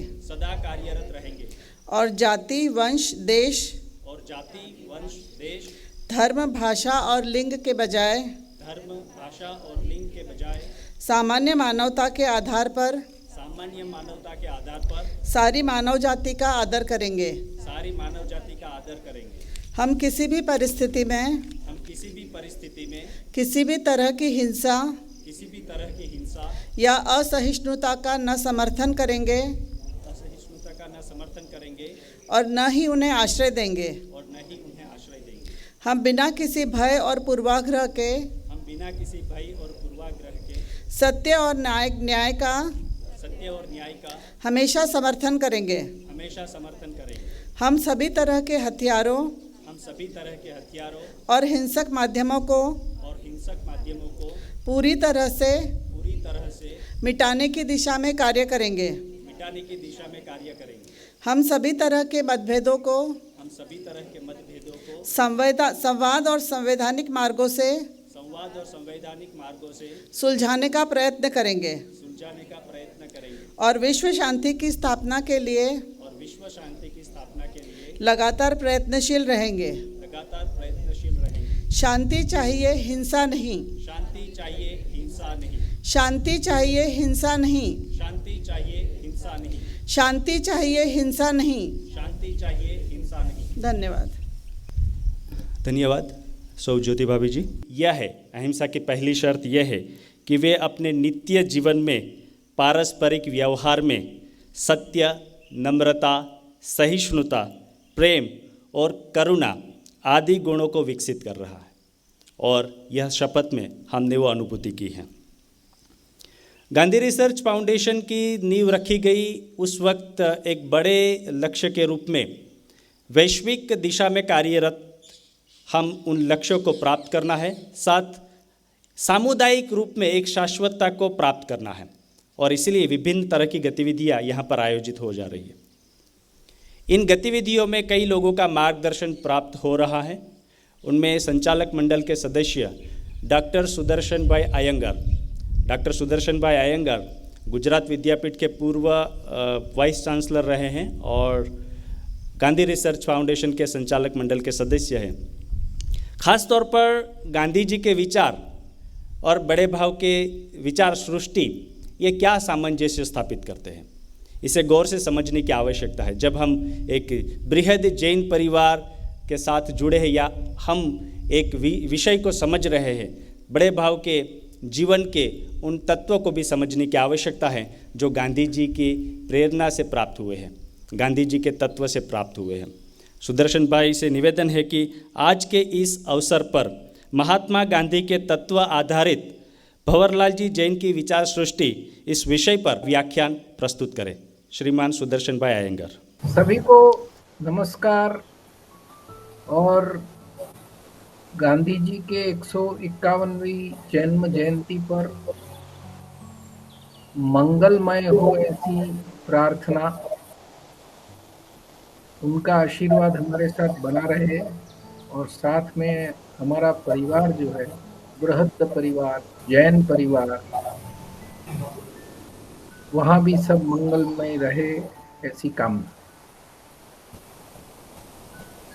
और जाति, वंश, देश, धर्म, भाषा और लिंग के बजाय सामान्य मानवता के आधार पर सारी मानव जाति का आदर करेंगे। हम किसी भी परिस्थिति में किसी भी तरह की हिंसा या असहिष्णुता का न समर्थन करेंगे और न ही उन्हें आश्रय देंगे। हम बिना किसी भय और पूर्वाग्रह के सत्य और न्याय का हमेशा समर्थन करेंगे। हम सभी तरह के हथियारों और हिंसक माध्यमों को पूरी तरह से मिटाने की दिशा में कार्य करेंगे। हम सभी तरह के मतभेदों को संवाद और संवैधानिक मार्गों से सुलझाने का प्रयत्न करेंगे और विश्व शांति की स्थापना के लिए लगातार प्रयत्नशील रहेंगे। शांति चाहिए, हिंसा नहीं। शांति चाहिए, हिंसा नहीं। शांति चाहिए, हिंसा नहीं। शांति चाहिए, हिंसा नहीं। शांति चाहिए, हिंसा नहीं। शांति चाहिए, हिंसा नहीं। धन्यवाद। धन्यवाद सौ ज्योति भाभी जी। यह है अहिंसा की पहली शर्त, यह है कि वे अपने नित्य जीवन में पारस्परिक व्यवहार में सत्य, नम्रता, सहिष्णुता, प्रेम और करुणा आदि गुणों को विकसित कर रहा है और यह शपथ में हमने वो अनुभूति की है। गांधी रिसर्च फाउंडेशन की नींव रखी गई उस वक्त एक बड़े लक्ष्य के रूप में वैश्विक दिशा में कार्यरत हम उन लक्ष्यों को प्राप्त करना है, साथ सामुदायिक रूप में एक शाश्वतता को प्राप्त करना है और इसलिए विभिन्न तरह की गतिविधियां यहाँ पर आयोजित हो जा रही है। इन गतिविधियों में कई लोगों का मार्गदर्शन प्राप्त हो रहा है। उनमें संचालक मंडल के सदस्य डॉक्टर सुदर्शन भाई अयंगार गुजरात विद्यापीठ के पूर्व वाइस चांसलर रहे हैं और गांधी रिसर्च फाउंडेशन के संचालक मंडल के सदस्य हैं। खास तौर पर गांधी जी के विचार और बड़े भाव के विचार सृष्टि ये क्या सामंजस्य स्थापित करते हैं, इसे गौर से समझने की आवश्यकता है। जब हम एक बृहद जैन परिवार के साथ जुड़े हैं या हम एक विषय को समझ रहे हैं, बड़े भाव के जीवन के उन तत्वों को भी समझने की आवश्यकता है जो गांधी जी की प्रेरणा से प्राप्त हुए हैं, गांधी जी के तत्व से प्राप्त हुए हैं। सुदर्शन भाई से निवेदन है कि आज के इस अवसर पर महात्मा गांधी के तत्व आधारित भंवरलाल जी जैन की विचार सृष्टि इस विषय पर व्याख्यान प्रस्तुत करें। श्रीमान सुदर्शन भाई अयंगार। सभी को नमस्कार और गांधी जी के 151वीं जन्म जयंती पर मंगलमय हो ऐसी प्रार्थना, उनका आशीर्वाद हमारे साथ बना रहे और साथ में हमारा परिवार जो है बृहद परिवार, जैन परिवार, वहाँ भी सब मंगलमय रहे ऐसी कामना।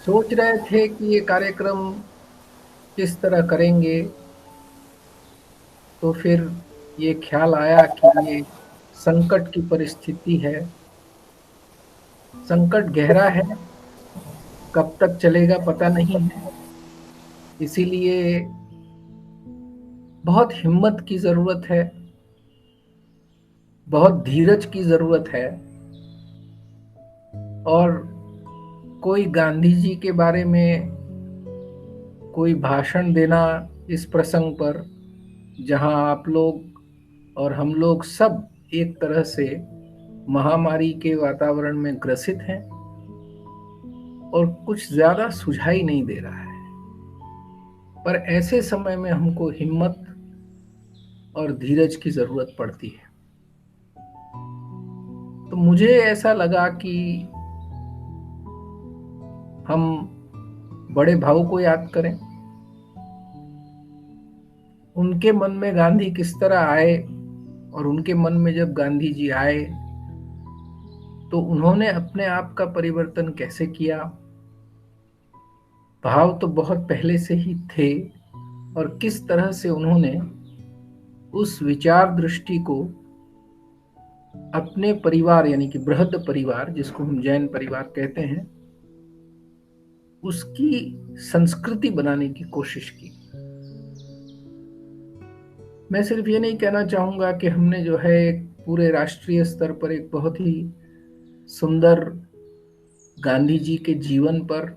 सोच रहे थे कि ये कार्यक्रम किस तरह करेंगे, तो फिर ये ख्याल आया कि ये संकट की परिस्थिति है, संकट गहरा है, कब तक चलेगा पता नहीं है, इसीलिए बहुत हिम्मत की ज़रूरत है, बहुत धीरज की ज़रूरत है और कोई गांधी जी के बारे में कोई भाषण देना इस प्रसंग पर, जहां आप लोग और हम लोग सब एक तरह से महामारी के वातावरण में ग्रसित हैं और कुछ ज़्यादा सुझाई नहीं दे रहा है, पर ऐसे समय में हमको हिम्मत और धीरज की ज़रूरत पड़ती है। तो मुझे ऐसा लगा कि हम बड़े भाव को याद करें, उनके मन में गांधी किस तरह आए और उनके मन में जब गांधी जी आए तो उन्होंने अपने आप का परिवर्तन कैसे किया। भाव तो बहुत पहले से ही थे और किस तरह से उन्होंने उस विचार दृष्टि को अपने परिवार यानी कि बृहद परिवार, जिसको हम जैन परिवार कहते हैं, उसकी संस्कृति बनाने की कोशिश की। मैं सिर्फ ये नहीं कहना चाहूंगा कि हमने जो है एक पूरे राष्ट्रीय स्तर पर एक बहुत ही सुंदर गांधी जी के जीवन पर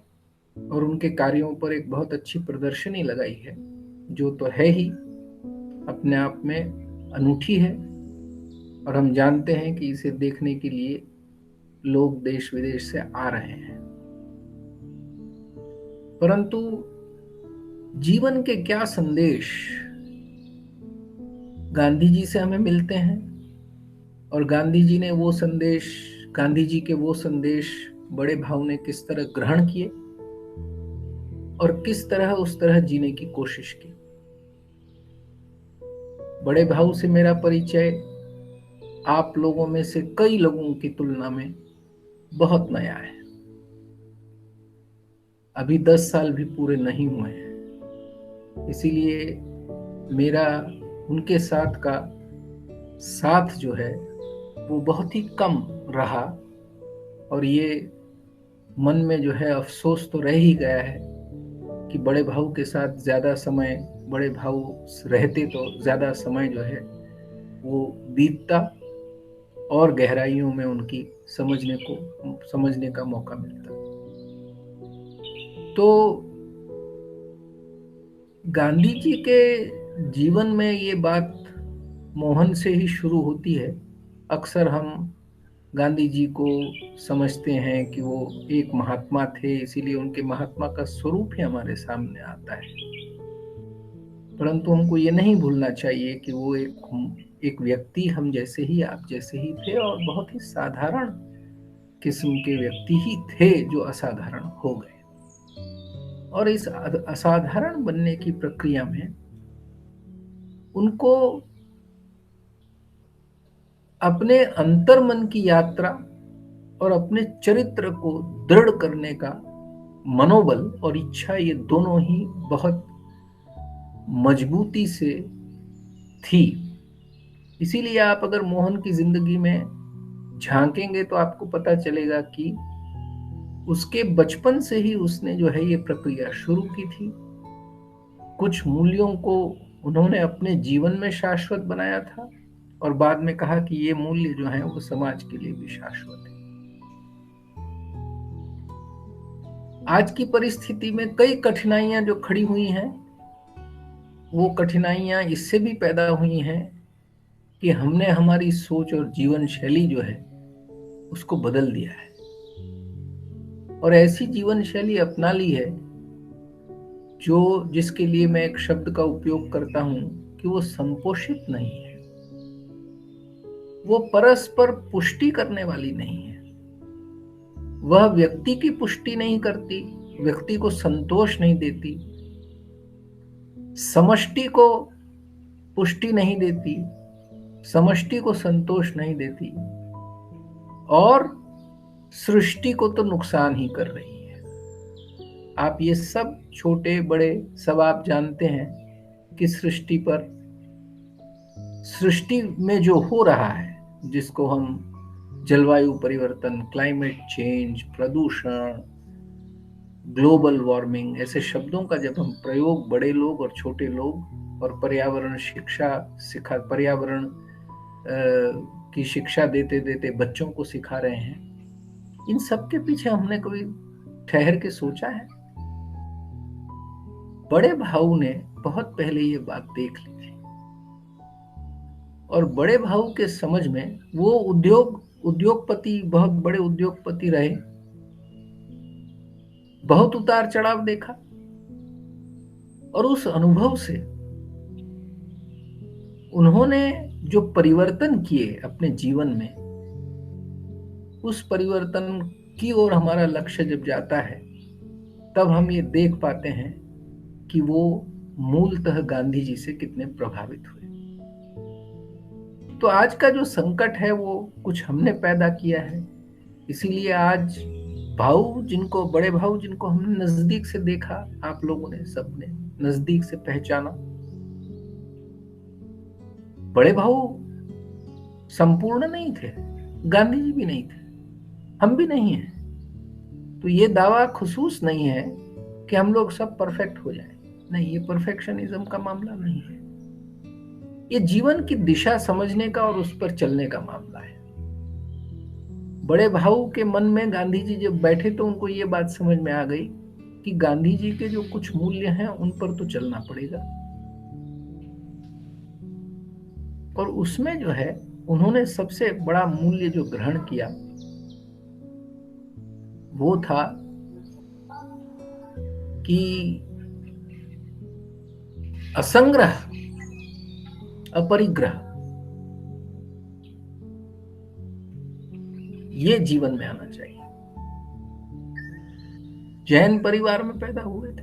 और उनके कार्यों पर एक बहुत अच्छी प्रदर्शनी लगाई है, जो तो है ही अपने आप में अनूठी है और हम जानते हैं कि इसे देखने के लिए लोग देश विदेश से आ रहे हैं। परंतु जीवन के क्या संदेश गांधी जी से हमें मिलते हैं और गांधी जी के वो संदेश बड़े भाव ने किस तरह ग्रहण किए और किस तरह उस तरह जीने की कोशिश की। बड़े भाव से मेरा परिचय आप लोगों में से कई लोगों की तुलना में बहुत नया है, अभी 10 साल भी पूरे नहीं हुए हैं, इसीलिए मेरा उनके साथ का साथ जो है वो बहुत ही कम रहा और ये मन में जो है अफसोस तो रह ही गया है कि बड़े भाऊ के साथ ज़्यादा समय, बड़े भाऊ रहते तो ज़्यादा समय जो है वो बीतता और गहराइयों में उनकी समझने का मौका मिलता। तो गांधी जी के जीवन में ये बात मोहन से ही शुरू होती है। अक्सर हम गांधी जी को समझते हैं कि वो एक महात्मा थे, इसीलिए उनके महात्मा का स्वरूप ही हमारे सामने आता है। परंतु हमको ये नहीं भूलना चाहिए कि वो एक व्यक्ति हम जैसे ही, आप जैसे ही थे, और बहुत ही साधारण किस्म के व्यक्ति ही थे जो असाधारण हो गए। और इस असाधारण बनने की प्रक्रिया में उनको अपने अंतर्मन की यात्रा और अपने चरित्र को दृढ़ करने का मनोबल और इच्छा, ये दोनों ही बहुत मजबूती से थी। इसीलिए आप अगर मोहन की जिंदगी में झांकेंगे तो आपको पता चलेगा कि उसके बचपन से ही उसने जो है ये प्रक्रिया शुरू की थी। कुछ मूल्यों को उन्होंने अपने जीवन में शाश्वत बनाया था और बाद में कहा कि ये मूल्य जो हैं वो समाज के लिए भी शाश्वत है। आज की परिस्थिति में कई कठिनाइयां जो खड़ी हुई हैं, वो कठिनाइयां इससे भी पैदा हुई हैं कि हमने हमारी सोच और जीवन शैली जो है उसको बदल दिया है और ऐसी जीवन शैली अपना ली है जिसके लिए मैं एक शब्द का उपयोग करता हूं कि वो संपोषित नहीं है, वो परस्पर पुष्टि करने वाली नहीं है। वह व्यक्ति की पुष्टि नहीं करती, व्यक्ति को संतोष नहीं देती, समष्टि को पुष्टि नहीं देती, समष्टि को संतोष नहीं देती और सृष्टि को तो नुकसान ही कर रही है। आप ये सब छोटे बड़े सब आप जानते हैं कि सृष्टि में जो हो रहा है, जिसको हम जलवायु परिवर्तन, क्लाइमेट चेंज, प्रदूषण, ग्लोबल वार्मिंग, ऐसे शब्दों का जब हम प्रयोग बड़े लोग और छोटे लोग और पर्यावरण की शिक्षा देते देते बच्चों को सिखा रहे हैं, इन सब के पीछे हमने कभी ठहर के सोचा है? बड़े भाऊ ने बहुत पहले ये बात देख ली थी और बड़े भाऊ के समझ में वो उद्योगपति, बहुत बड़े उद्योगपति रहे, बहुत उतार चढ़ाव देखा और उस अनुभव से उन्होंने जो परिवर्तन किए अपने जीवन में, उस परिवर्तन की ओर हमारा लक्ष्य जब जाता है तब हम ये देख पाते हैं कि वो मूलतः गांधी जी से कितने प्रभावित हुए। तो आज का जो संकट है वो कुछ हमने पैदा किया है। इसीलिए आज बड़े भाऊ जिनको हमने नजदीक से देखा, आप लोगों ने सबने नजदीक से पहचाना, बड़े भाऊ संपूर्ण नहीं थे, गांधी जी भी नहीं थे, हम भी नहीं हैं। तो ये दावा खुसूस नहीं है कि हम लोग सब परफेक्ट हो जाएं। नहीं, ये परफेक्शनिज्म का मामला नहीं है, ये जीवन की दिशा समझने का और उस पर चलने का मामला है। बड़े भाऊ के मन में गांधी जी जब बैठे तो उनको ये बात समझ में आ गई कि गांधी जी के जो कुछ मूल्य हैं उन पर तो चलना पड़ेगा। और उसमें जो है उन्होंने सबसे बड़ा मूल्य जो ग्रहण किया वो था कि असंग्रह, अपरिग्रह, ये जीवन में आना चाहिए। जैन परिवार में पैदा हुए थे,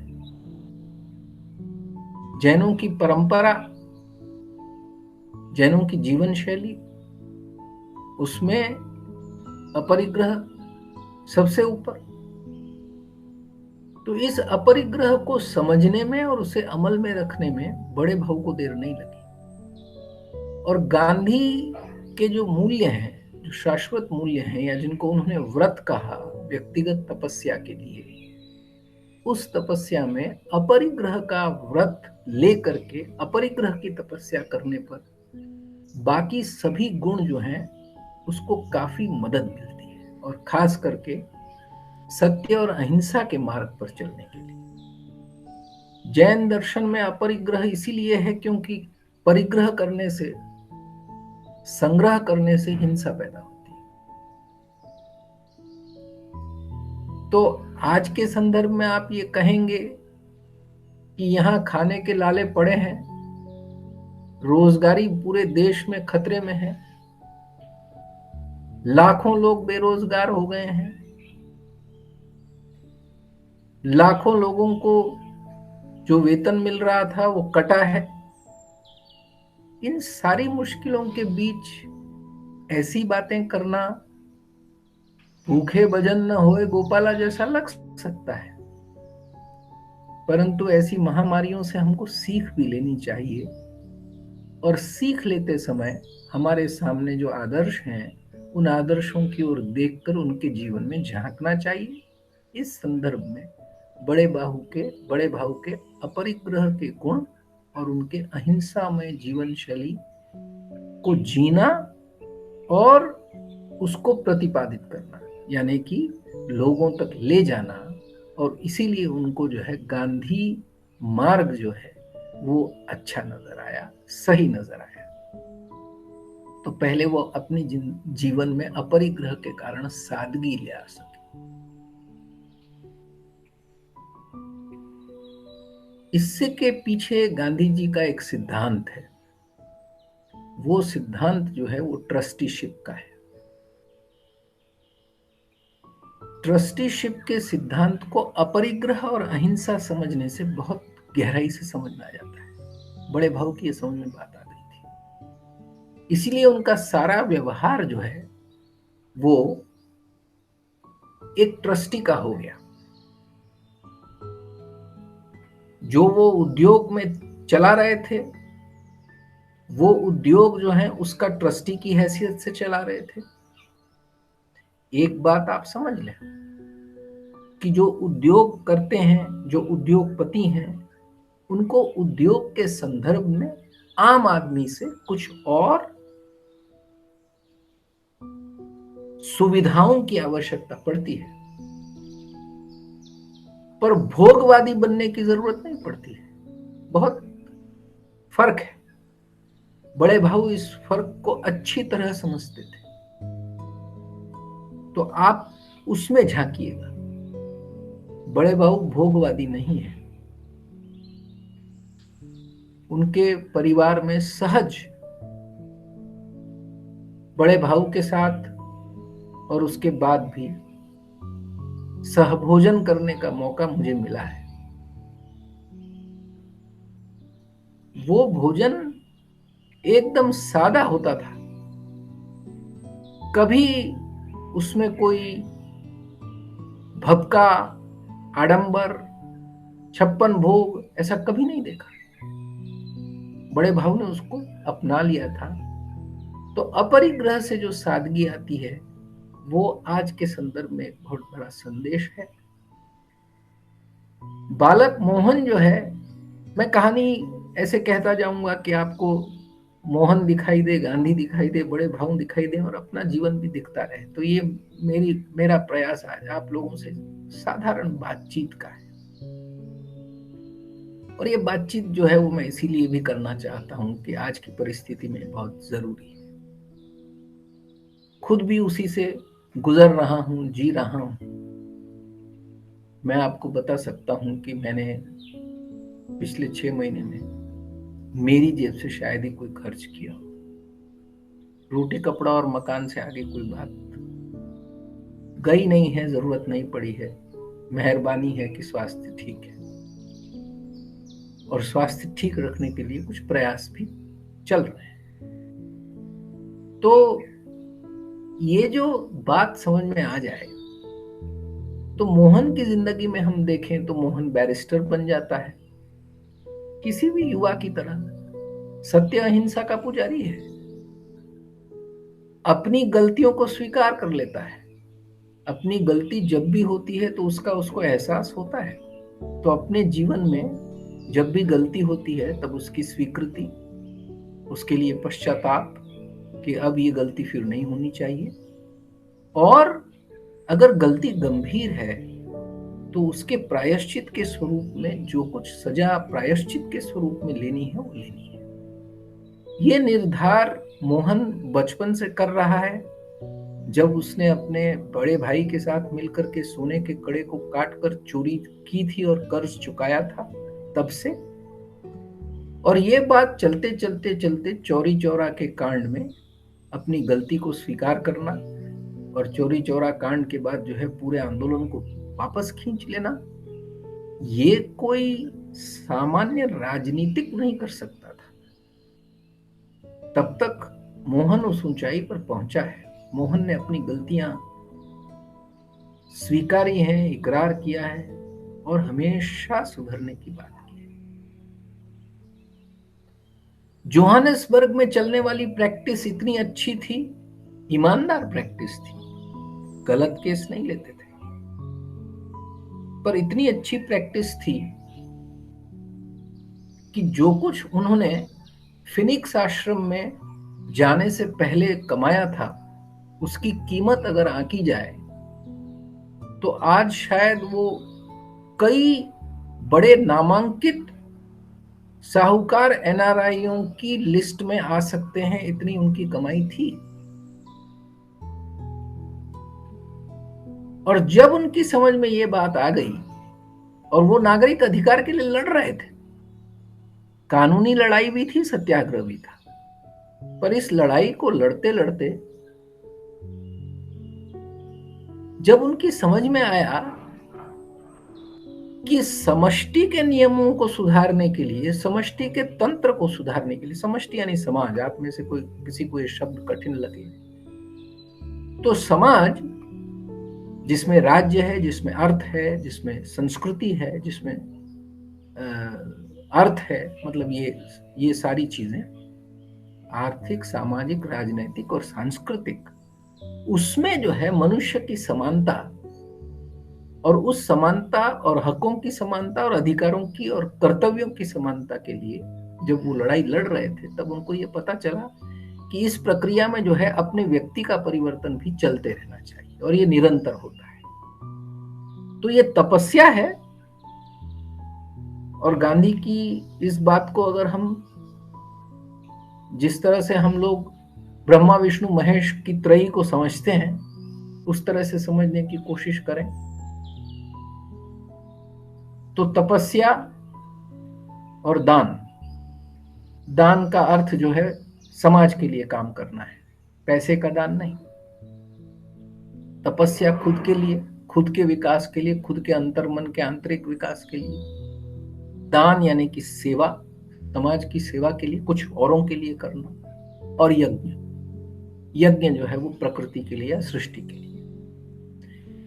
जैनों की परंपरा, जैनों की जीवन शैली, उसमें अपरिग्रह सबसे ऊपर। तो इस अपरिग्रह को समझने में और उसे अमल में रखने में बड़े भाऊ को देर नहीं लगी। और गांधी के जो मूल्य हैं, जो शाश्वत मूल्य हैं, या जिनको उन्होंने व्रत कहा व्यक्तिगत तपस्या के लिए, उस तपस्या में अपरिग्रह का व्रत लेकर के अपरिग्रह की तपस्या करने पर बाकी सभी गुण जो हैं उसको काफी मदद मिलती है, और खास करके सत्य और अहिंसा के मार्ग पर चलने के लिए। जैन दर्शन में अपरिग्रह इसीलिए है क्योंकि परिग्रह करने से, संग्रह करने से हिंसा पैदा होती है। तो आज के संदर्भ में आप ये कहेंगे कि यहाँ खाने के लाले पड़े हैं, रोजगारी पूरे देश में खतरे में है, लाखों लोग बेरोजगार हो गए हैं, लाखों लोगों को जो वेतन मिल रहा था वो कटा है। इन सारी मुश्किलों के बीच ऐसी बातें करना भूखे भजन न होए गोपाला जैसा लग सकता है, परंतु ऐसी महामारियों से हमको सीख भी लेनी चाहिए, और सीख लेते समय हमारे सामने जो आदर्श हैं उन आदर्शों की ओर देखकर उनके जीवन में झांकना चाहिए। इस संदर्भ में बड़े भाव के अपरिग्रह के गुण और उनके अहिंसामय जीवन शैली को जीना और उसको प्रतिपादित करना, यानी कि लोगों तक ले जाना, और इसीलिए उनको जो है गांधी मार्ग जो है वो अच्छा नजर आया, सही नजर आया। तो पहले वो अपने जीवन में अपरिग्रह के कारण सादगी ले आ सके। इससे के पीछे गांधी जी का एक सिद्धांत है। वो सिद्धांत जो है वो ट्रस्टीशिप का है। ट्रस्टीशिप के सिद्धांत को अपरिग्रह और अहिंसा समझने से बहुत गहराई से समझना जाता है। बड़े भाव की ये समझ में बात आ गई थी, इसीलिए उनका सारा व्यवहार जो है वो एक ट्रस्टी का हो गया। जो वो उद्योग में चला रहे थे वो उद्योग जो है उसका ट्रस्टी की हैसियत से चला रहे थे। एक बात आप समझ लें कि जो उद्योग करते हैं, जो उद्योगपति हैं, उनको उद्योग के संदर्भ में आम आदमी से कुछ और सुविधाओं की आवश्यकता पड़ती है, पर भोगवादी बनने की जरूरत नहीं पड़ती है। बहुत फर्क है। बड़े भाऊ इस फर्क को अच्छी तरह समझते थे, तो आप उसमें झांकिएगा। बड़े भाऊ भोगवादी नहीं है। उनके परिवार में सहज बड़े भाऊ के साथ और उसके बाद भी सहभोजन करने का मौका मुझे मिला है। वो भोजन एकदम सादा होता था, कभी उसमें कोई भपका, आडंबर, 56 भोग ऐसा कभी नहीं देखा। बड़े भाव ने उसको अपना लिया था। तो अपरिग्रह से जो सादगी आती है वो आज के संदर्भ में एक बहुत बड़ा संदेश है। बालक मोहन जो है, मैं कहानी ऐसे कहता जाऊंगा कि आपको मोहन दिखाई दे, गांधी दिखाई दे, बड़े भाव दिखाई दे और अपना जीवन भी दिखता रहे। तो ये मेरा प्रयास आज आप लोगों से साधारण बातचीत का है, और ये बातचीत जो है वो मैं इसीलिए भी करना चाहता हूं कि आज की परिस्थिति में बहुत जरूरी है। खुद भी उसी से गुजर रहा हूं, जी रहा हूं। मैं आपको बता सकता हूं कि मैंने पिछले 6 महीने में मेरी जेब से शायद ही कोई खर्च किया हो। रोटी कपड़ा और मकान से आगे कोई बात गई नहीं है, जरूरत नहीं पड़ी है। मेहरबानी है कि स्वास्थ्य ठीक है, और स्वास्थ्य ठीक रखने के लिए कुछ प्रयास भी चल रहे हैं। तो ये जो बात समझ में आ जाए, तो मोहन की जिंदगी में हम देखें तो मोहन बैरिस्टर बन जाता है, किसी भी युवा की तरह सत्य अहिंसा का पुजारी है। अपनी गलतियों को स्वीकार कर लेता है। अपनी गलती जब भी होती है तो उसको एहसास होता है, तो अपने जीवन में जब भी गलती होती है तब उसकी स्वीकृति, उसके लिए पश्चाताप कि अब ये गलती फिर नहीं होनी चाहिए, और अगर गलती गंभीर है तो उसके प्रायश्चित के स्वरूप में जो कुछ सजा प्रायश्चित के स्वरूप में लेनी है वो लेनी है। ये निर्धार मोहन बचपन से कर रहा है। जब उसने अपने बड़े भाई के साथ मिलकर के सोने के कड़े को काटकर चोरी की थी और कर्ज चुकाया था, तब से, और ये बात चलते चलते चलते चौरी चौरा के कांड में अपनी गलती को स्वीकार करना और चौरी चौरा कांड के बाद जो है पूरे आंदोलन को वापस खींच लेना, ये कोई सामान्य राजनीतिक नहीं कर सकता था। तब तक मोहन उस ऊंचाई पर पहुंचा है। मोहन ने अपनी गलतियां स्वीकारी हैं, इकरार किया है और हमेशा सुधरने की बात की है। जोहानिसबर्ग में चलने वाली प्रैक्टिस इतनी अच्छी थी, ईमानदार प्रैक्टिस थी, गलत केस नहीं लेते थे, पर इतनी अच्छी प्रैक्टिस थी कि जो कुछ उन्होंने फिनिक्स आश्रम में जाने से पहले कमाया था उसकी कीमत अगर आंकी जाए तो आज शायद वो कई बड़े नामांकित साहूकार एनआरआईओं की लिस्ट में आ सकते हैं, इतनी उनकी कमाई थी। और जब उनकी समझ में ये बात आ गई और वो नागरिक अधिकार के लिए लड़ रहे थे, कानूनी लड़ाई भी थी, सत्याग्रह भी था, पर इस लड़ाई को लड़ते लड़ते जब उनकी समझ में आया कि समष्टि के नियमों को सुधारने के लिए, समष्टि के तंत्र को सुधारने के लिए, समष्टि यानी समाज, आप में से कोई किसी को ये शब्द कठिन लगे तो समाज जिसमें राज्य है, जिसमें अर्थ है, जिसमें संस्कृति है, जिसमें अर्थ है, मतलब ये सारी चीजें आर्थिक, सामाजिक, राजनैतिक और सांस्कृतिक, उसमें जो है मनुष्य की समानता और उस समानता और हकों की समानता और अधिकारों की और कर्तव्यों की समानता के लिए जब वो लड़ाई लड़ रहे थे, तब उनको ये पता चला कि इस प्रक्रिया में जो है अपने व्यक्ति का परिवर्तन भी चलते रहना चाहिए और ये निरंतर होता है। तो ये तपस्या है। और गांधी की इस बात को अगर हम, जिस तरह से हम लोग ब्रह्मा विष्णु महेश की त्रयी को समझते हैं, उस तरह से समझने की कोशिश करें तो तपस्या और दान का अर्थ जो है समाज के लिए काम करना है, पैसे का दान नहीं। तपस्या खुद के लिए, खुद के विकास के लिए, खुद के अंतर्मन के आंतरिक विकास के लिए। दान यानी कि सेवा, समाज की सेवा के लिए, कुछ औरों के लिए करना। और यज्ञ जो है वो प्रकृति के लिए या सृष्टि के लिए।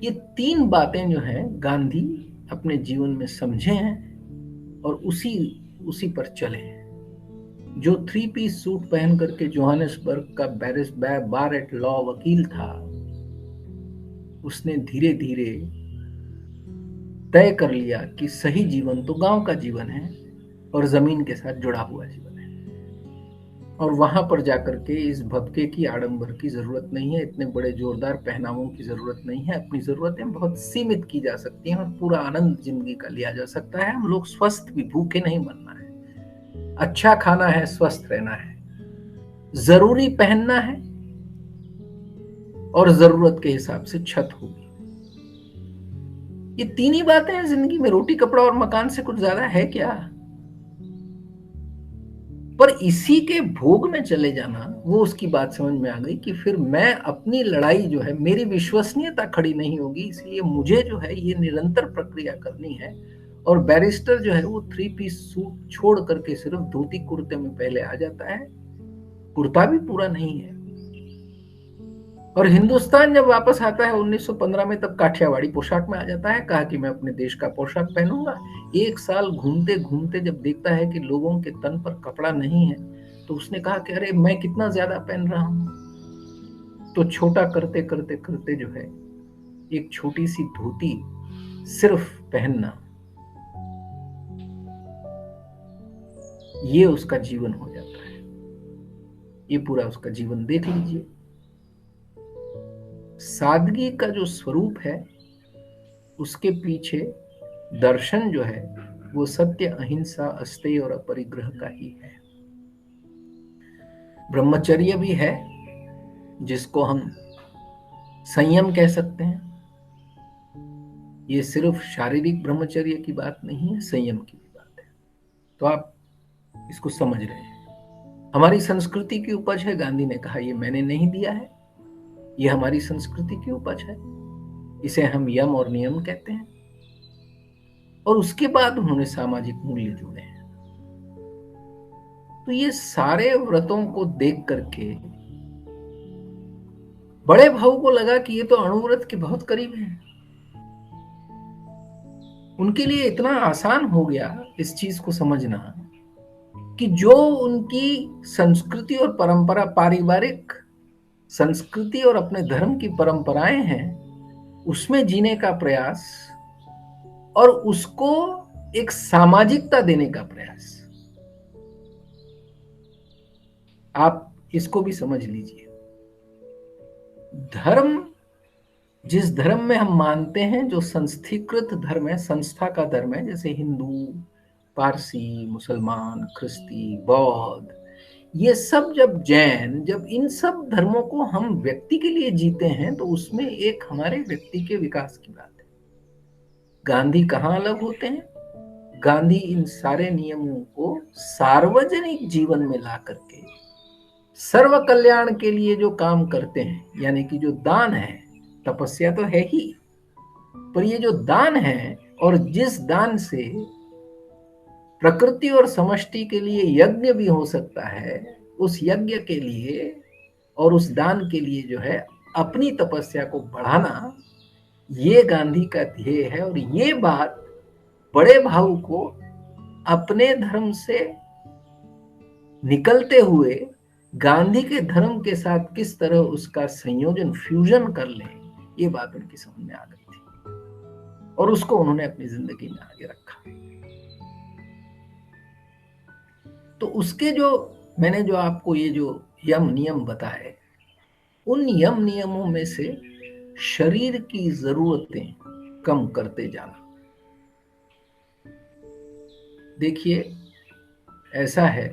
ये तीन बातें जो है गांधी अपने जीवन में समझे हैं और उसी पर चले हैं। जो 3 पीस सूट पहन करके जोहानिसबर्ग का बार एट लॉ वकील था, उसने धीरे धीरे तय कर लिया कि सही जीवन तो गांव का जीवन है और जमीन के साथ जुड़ा हुआ जीवन है, और वहां पर जाकर के इस भपके की, आडंबर की जरूरत नहीं है, इतने बड़े जोरदार पहनावों की जरूरत नहीं है। अपनी जरूरतें बहुत सीमित की जा सकती हैं और पूरा आनंद जिंदगी का लिया जा सकता है। हम लोग स्वस्थ भी, भूखे नहीं मरना है, अच्छा खाना है, स्वस्थ रहना है, जरूरी पहनना है और जरूरत के हिसाब से छत होगी। ये तीन ही बातें हैं जिंदगी में। रोटी, कपड़ा और मकान से कुछ ज्यादा है क्या? पर इसी के भोग में चले जाना, वो उसकी बात समझ में आ गई कि फिर मैं अपनी लड़ाई जो है, मेरी विश्वसनीयता खड़ी नहीं होगी, इसलिए मुझे जो है ये निरंतर प्रक्रिया करनी है। और बैरिस्टर जो है वो 3 पीस सूट छोड़ करके सिर्फ धोती कुर्ते में पहले आ जाता है, कुर्ता भी पूरा नहीं है। और हिंदुस्तान जब वापस आता है 1915 में, तब काठियावाड़ी पोशाक में आ जाता है। कहा कि मैं अपने देश का पोशाक पहनूंगा। 1 साल घूमते घूमते जब देखता है कि लोगों के तन पर कपड़ा नहीं है, तो उसने कहा कि अरे मैं कितना ज्यादा पहन रहा हूं। तो छोटा करते करते करते जो है एक छोटी सी धोती सिर्फ पहनना ये उसका जीवन हो जाता है। ये पूरा उसका जीवन देख लीजिए। सादगी का जो स्वरूप है उसके पीछे दर्शन जो है वो सत्य, अहिंसा, अस्तेय और अपरिग्रह का ही है। ब्रह्मचर्य भी है जिसको हम संयम कह सकते हैं। ये सिर्फ शारीरिक ब्रह्मचर्य की बात नहीं है, संयम की भी बात है। तो आप इसको समझ रहे हैं। हमारी संस्कृति की उपज है। गांधी ने कहा ये मैंने नहीं दिया है, ये हमारी संस्कृति की उपज है। इसे हम यम और नियम कहते हैं। और उसके बाद उन्होंने सामाजिक मूल्य जोड़े हैं। तो ये सारे व्रतों को देख करके बड़े भाऊ को लगा कि ये तो अणुव्रत के बहुत करीब है। उनके लिए इतना आसान हो गया इस चीज को समझना कि जो उनकी संस्कृति और परंपरा, पारिवारिक संस्कृति और अपने धर्म की परंपराएं हैं, उसमें जीने का प्रयास और उसको एक सामाजिकता देने का प्रयास। आप इसको भी समझ लीजिए। धर्म, जिस धर्म में हम मानते हैं, जो संस्थीकृत धर्म है, संस्था का धर्म है, जैसे हिंदू, पारसी, मुसलमान, ख्रिस्ती, बौद्ध, ये सब जब जैन, जब इन सब धर्मों को हम व्यक्ति के लिए जीते हैं तो उसमें एक हमारे व्यक्ति के विकास की बात है। गांधी कहाँ अलग होते हैं? गांधी इन सारे नियमों को सार्वजनिक जीवन में ला करके सर्व कल्याण के लिए जो काम करते हैं, यानी कि जो दान है, तपस्या तो है ही, पर ये जो दान है, और जिस दान से प्रकृति और समष्टि के लिए यज्ञ भी हो सकता है, उस यज्ञ के लिए और उस दान के लिए जो है अपनी तपस्या को बढ़ाना, ये गांधी का ध्येय है। और ये बात बड़े भाऊ को अपने धर्म से निकलते हुए गांधी के धर्म के साथ किस तरह उसका संयोजन, फ्यूजन कर ले, ये बात उनकी समझ में आ गई थी और उसको उन्होंने अपनी जिंदगी में आगे रखा। तो उसके जो मैंने जो आपको ये जो यम नियम बताए, उन यम नियमों में से शरीर की जरूरतें कम करते जाना। देखिए, ऐसा है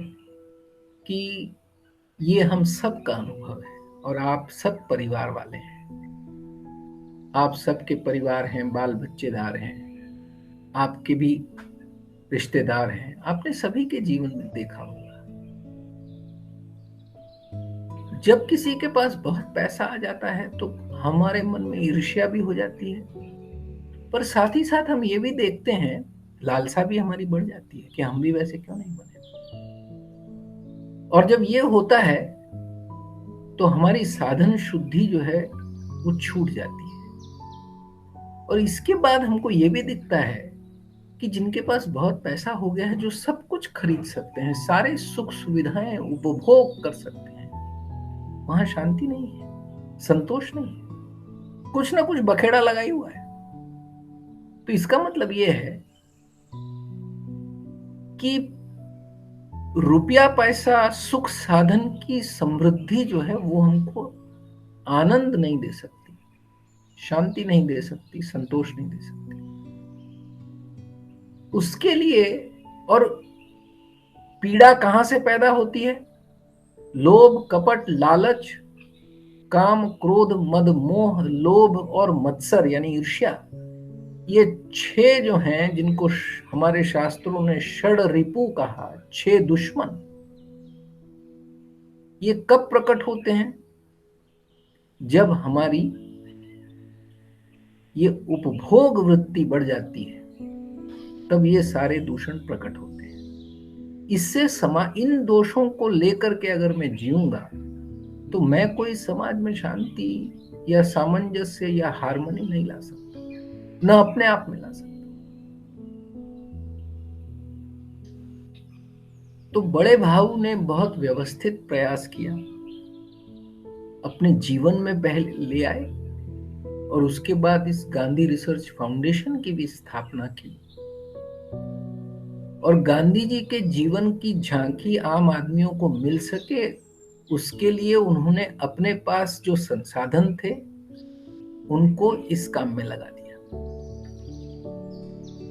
कि ये हम सब का अनुभव है और आप सब परिवार वाले हैं। आप सबके परिवार हैं, बाल बच्चेदार हैं, आपके भी रिश्तेदार हैं। आपने सभी के जीवन में देखा होगा, जब किसी के पास बहुत पैसा आ जाता है तो हमारे मन में ईर्ष्या भी हो जाती है, पर साथ ही साथ हम ये भी देखते हैं, लालसा भी हमारी बढ़ जाती है कि हम भी वैसे क्यों नहीं बने। और जब ये होता है तो हमारी साधन शुद्धि जो है वो छूट जाती है। और इसके बाद हमको ये भी दिखता है कि जिनके पास बहुत पैसा हो गया है, जो सब कुछ खरीद सकते हैं, सारे सुख सुविधाएं उपभोग कर सकते हैं, वहां शांति नहीं है, संतोष नहीं है, कुछ ना कुछ बखेड़ा लगा ही हुआ है। तो इसका मतलब ये है कि रुपया, पैसा, सुख साधन की समृद्धि जो है वो हमको आनंद नहीं दे सकती, शांति नहीं दे सकती, संतोष नहीं दे सकती। उसके लिए, और पीड़ा कहां से पैदा होती है? लोभ, कपट, लालच, काम, क्रोध, मद, मोह, लोभ और मत्सर यानी ईर्ष्या। ये 6 जो हैं, जिनको हमारे शास्त्रों ने षड रिपु कहा, 6 दुश्मन, ये कब प्रकट होते हैं? जब हमारी ये उपभोग वृत्ति बढ़ जाती है, तब ये सारे दूषण प्रकट होते हैं। इससे इन दोषों को लेकर के अगर मैं जीऊंगा तो मैं कोई समाज में शांति या सामंजस्य या हार्मनी नहीं ला सकता, न अपने आप में ला सकता। तो बड़े भाऊ ने बहुत व्यवस्थित प्रयास किया, अपने जीवन में पहले ले आए और उसके बाद इस गांधी रिसर्च फाउंडेशन की भी स्थापना की। और गांधी जी के जीवन की झांकी आम आदमियों को मिल सके, उसके लिए उन्होंने अपने पास जो संसाधन थे उनको इस काम में लगा दिया।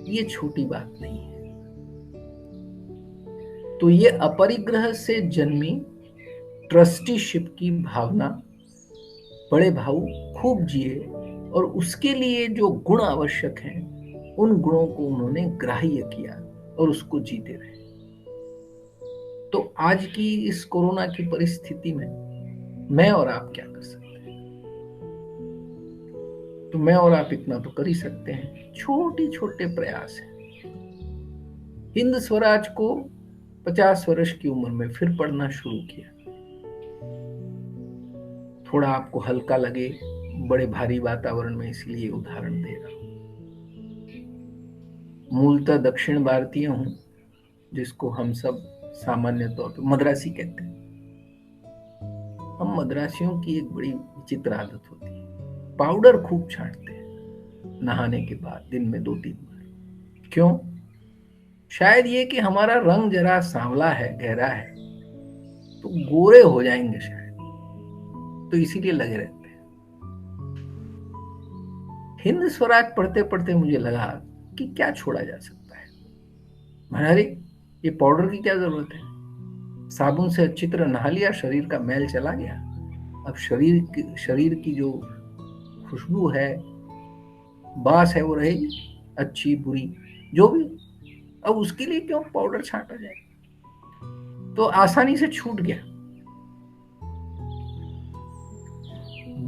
ये छोटी बात नहीं है। तो ये अपरिग्रह से जन्मी ट्रस्टीशिप की भावना, बड़े भाऊ खूब जिए और उसके लिए जो गुण आवश्यक हैं उन गुणों को उन्होंने ग्राह्य किया और उसको जीते रहे। तो आज की इस कोरोना की परिस्थिति में मैं और आप क्या कर सकते हैं? तो मैं और आप इतना तो कर ही सकते हैं, छोटे छोटे प्रयास हैं। हिंद स्वराज को 50 वर्ष की उम्र में फिर पढ़ना शुरू किया। थोड़ा आपको हल्का लगे बड़े भारी वातावरण में, इसलिए उदाहरण दे रहा हूं। मूलतः दक्षिण भारतीय हूं, जिसको हम सब सामान्य तौर पर मद्रासी कहते हैं। हम मद्रासियों की एक बड़ी विचित्र आदत होती है, पाउडर खूब छांटते हैं नहाने के बाद, दिन में 2-3 बार। क्यों? शायद ये कि हमारा रंग जरा सांवला है, गहरा है, तो गोरे हो जाएंगे शायद, तो इसीलिए लगे रहते हैं। हिंद स्वराज पढ़ते पढ़ते मुझे लगा कि क्या छोड़ा जा सकता है। अरे ये पाउडर की क्या जरूरत है? साबुन से अच्छी तरह नहा लिया, शरीर का मैल चला गया। अब शरीर की जो खुशबू है, बास है, वो रहेगी, अच्छी बुरी जो भी। अब उसके लिए क्यों पाउडर छांटा जाए? तो आसानी से छूट गया।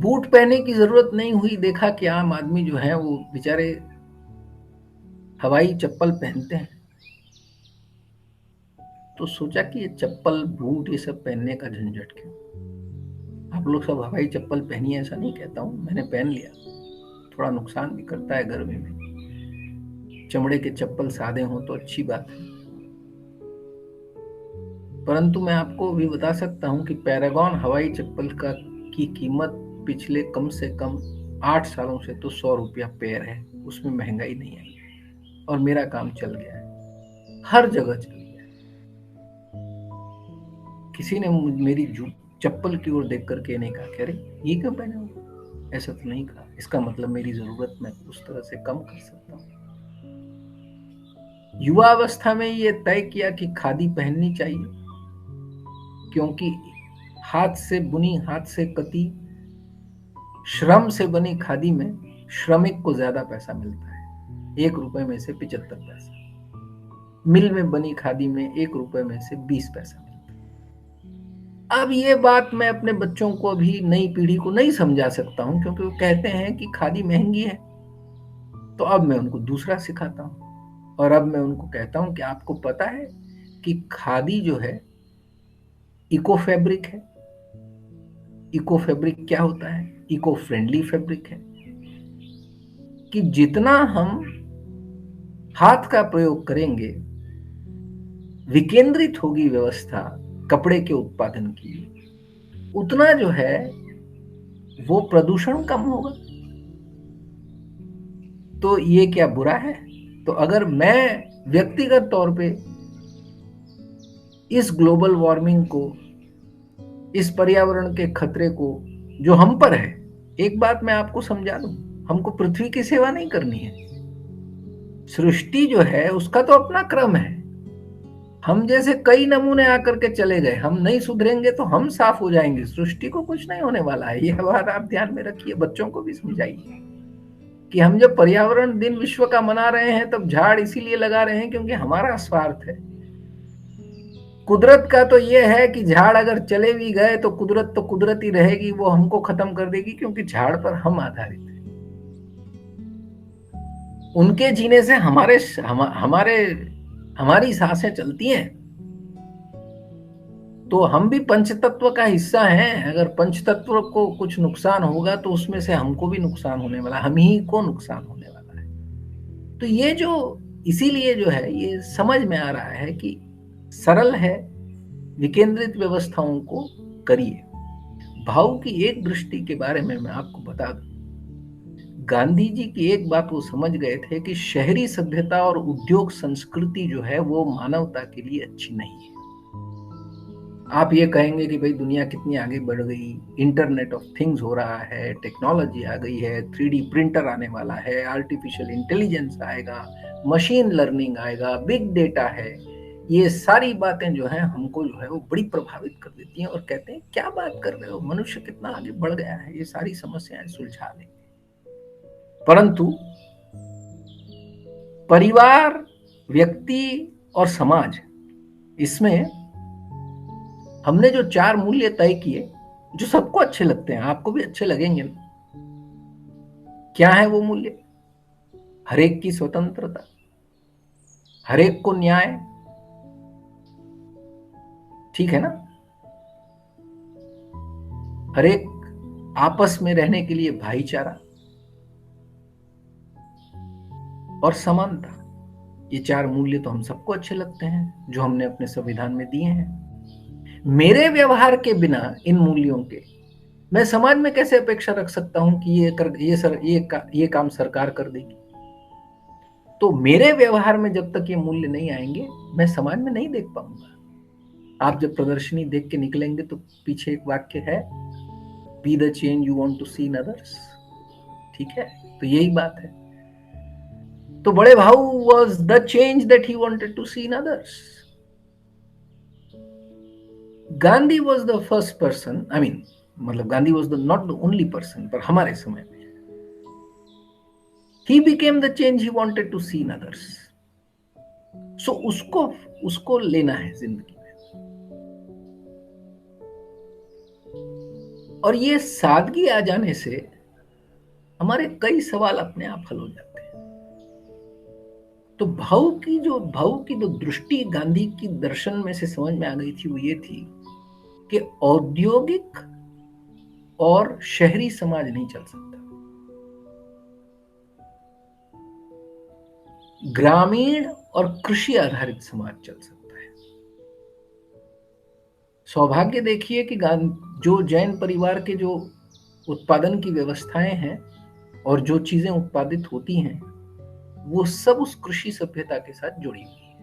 बूट पहनने की जरूरत नहीं हुई। देखा कि आम आदमी जो है वो बेचारे हवाई चप्पल पहनते हैं, तो सोचा कि ये चप्पल बूट ये सब पहनने का झंझट क्यों। आप लोग सब हवाई चप्पल पहनिए, ऐसा नहीं कहता हूं, मैंने पहन लिया। थोड़ा नुकसान भी करता है गर्मी में। चमड़े के चप्पल सादे हों तो अच्छी बात है, परंतु मैं आपको भी बता सकता हूं कि पैरागॉन हवाई चप्पल की कीमत पिछले कम से कम 8 सालों से तो 100 रुपया पेयर है। उसमें महंगाई नहीं आई और मेरा काम चल गया है, हर जगह चल गया है। किसी ने मेरी चप्पल की ओर देख करके नहीं कहा कि अरे ये क्यों पहने हो, ऐसा तो नहीं कहा। इसका मतलब मेरी जरूरत मैं उस तरह से कम कर सकता हूँ। युवा अवस्था में ये तय किया कि खादी पहननी चाहिए, क्योंकि हाथ से बुनी, हाथ से कती, श्रम से बनी खादी में श्रमिक को ज्यादा पैसा मिलता है, 1 रुपए में से 75 पैसा। मिल में बनी खादी में 1 रुपए में से 20 पैसा मिलता है। अब ये बात मैं अपने बच्चों को, अभी नई पीढ़ी को नहीं समझा सकता हूं, क्योंकि वो कहते हैं कि खादी महंगी है। तो अब मैं उनको दूसरा सिखाता हूं, और अब मैं उनको कहता हूं कि आपको पता है कि खादी जो है इको फैब्रिक है। इको फैब्रिक क्या होता है? इको फ्रेंडली फैब्रिक है कि जितना हम हाथ का प्रयोग करेंगे, विकेंद्रित होगी व्यवस्था कपड़े के उत्पादन की, उतना जो है वो प्रदूषण कम होगा। तो ये क्या बुरा है? तो अगर मैं व्यक्तिगत तौर पे इस ग्लोबल वार्मिंग को, इस पर्यावरण के खतरे को जो हम पर है, एक बात मैं आपको समझा दूं, हमको पृथ्वी की सेवा नहीं करनी है। सृष्टि जो है उसका तो अपना क्रम है। हम जैसे कई नमूने आकर के चले गए, हम नहीं सुधरेंगे तो हम साफ हो जाएंगे, सृष्टि को कुछ नहीं होने वाला है। यह बात आप ध्यान में रखिए, बच्चों को भी समझाइए कि हम जब पर्यावरण दिन विश्व का मना रहे हैं तब झाड़ इसीलिए लगा रहे हैं क्योंकि हमारा स्वार्थ है। कुदरत का तो यह है कि झाड़ अगर चले भी गए तो कुदरत तो कुदरत ही रहेगी, वो हमको खत्म कर देगी, क्योंकि झाड़ पर हम आधारित हैं। उनके जीने से हमारी सांसें चलती हैं। तो हम भी पंचतत्व का हिस्सा हैं। अगर पंचतत्व को कुछ नुकसान होगा तो उसमें से हमको भी नुकसान होने वाला, हम ही को नुकसान होने वाला है। तो ये जो, इसीलिए जो है ये समझ में आ रहा है कि सरल है, विकेंद्रित व्यवस्थाओं को करिए। भाव की एक दृष्टि के बारे में मैं आपको बता दूं, गांधी जी की एक बात वो समझ गए थे कि शहरी सभ्यता और उद्योग संस्कृति जो है वो मानवता के लिए अच्छी नहीं है। आप ये कहेंगे कि भाई दुनिया कितनी आगे बढ़ गई, इंटरनेट ऑफ थिंग्स हो रहा है, टेक्नोलॉजी आ गई है, 3D प्रिंटर आने वाला है, आर्टिफिशियल इंटेलिजेंस आएगा, मशीन लर्निंग आएगा, बिग डेटा है। ये सारी बातें जो है हमको जो है वो बड़ी प्रभावित कर देती हैं और कहते हैं क्या बात कर रहे हो, मनुष्य कितना आगे बढ़ गया है, ये सारी समस्याएं सुलझा देंगे। परंतु परिवार, व्यक्ति और समाज, इसमें हमने जो 4 मूल्य तय किए जो सबको अच्छे लगते हैं, आपको भी अच्छे लगेंगे ना। क्या है वो मूल्य? हरेक की स्वतंत्रता, हरेक को न्याय, ठीक है ना, हरेक आपस में रहने के लिए भाईचारा और समानता। ये 4 मूल्य तो हम सबको अच्छे लगते हैं जो हमने अपने संविधान में दिए हैं। मेरे व्यवहार के बिना इन मूल्यों के मैं समाज में कैसे अपेक्षा रख सकता हूं कि ये काम सरकार कर देगी? तो मेरे व्यवहार में जब तक ये मूल्य नहीं आएंगे मैं समाज में नहीं देख पाऊंगा। आप जब प्रदर्शनी देख के निकलेंगे तो पीछे एक वाक्य है, be the change you want to see in others, ठीक है? तो यही बात है। तो Bade Bhau was the change that he wanted to see in others. Gandhi was the first person, मतलब Gandhi was not the only person, पर हमारे समय में he became the change he wanted to see in others. So उसको लेना है जिंदगी में। और ये सादगी आ जाने से हमारे कई सवाल अपने आप हल हो जाते हैं। तो भाव की जो दृष्टि गांधी की दर्शन में से समझ में आ गई थी वो ये थी कि औद्योगिक और शहरी समाज नहीं चल सकता, ग्रामीण और कृषि आधारित समाज चल सकता है। सौभाग्य देखिए कि जो जैन परिवार के जो उत्पादन की व्यवस्थाएं हैं और जो चीजें उत्पादित होती हैं वो सब उस कृषि सभ्यता के साथ जुड़ी हुई है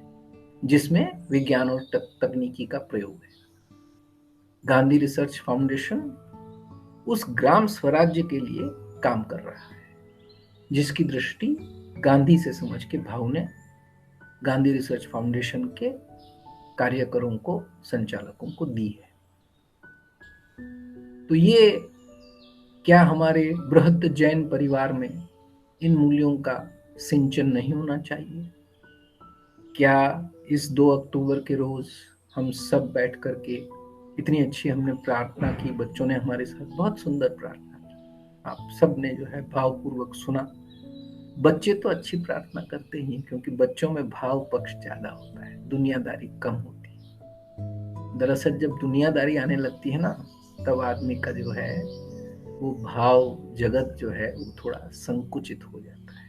जिसमें विज्ञान और तकनीकी का प्रयोग है। गांधी रिसर्च फाउंडेशन उस ग्राम स्वराज्य के लिए काम कर रहा है जिसकी दृष्टि गांधी से समझ के भाव ने गांधी रिसर्च फाउंडेशन के कार्यकरों को, संचालकों को दी है। तो ये क्या हमारे बृहद जैन परिवार में इन मूल्यों का सिंचन नहीं होना चाहिए? क्या इस 2 अक्टूबर के रोज हम सब बैठ करके इतनी अच्छी हमने प्रार्थना की, बच्चों ने हमारे साथ बहुत सुंदर प्रार्थना की, आप सब ने जो है भावपूर्वक सुना। बच्चे तो अच्छी प्रार्थना करते ही क्योंकि बच्चों में भाव पक्ष ज्यादा होता है, दुनियादारी कम होती है। दरअसल जब दुनियादारी आने लगती है ना तब आदमी का जो है वो भाव जगत जो है वो थोड़ा संकुचित हो जाता है।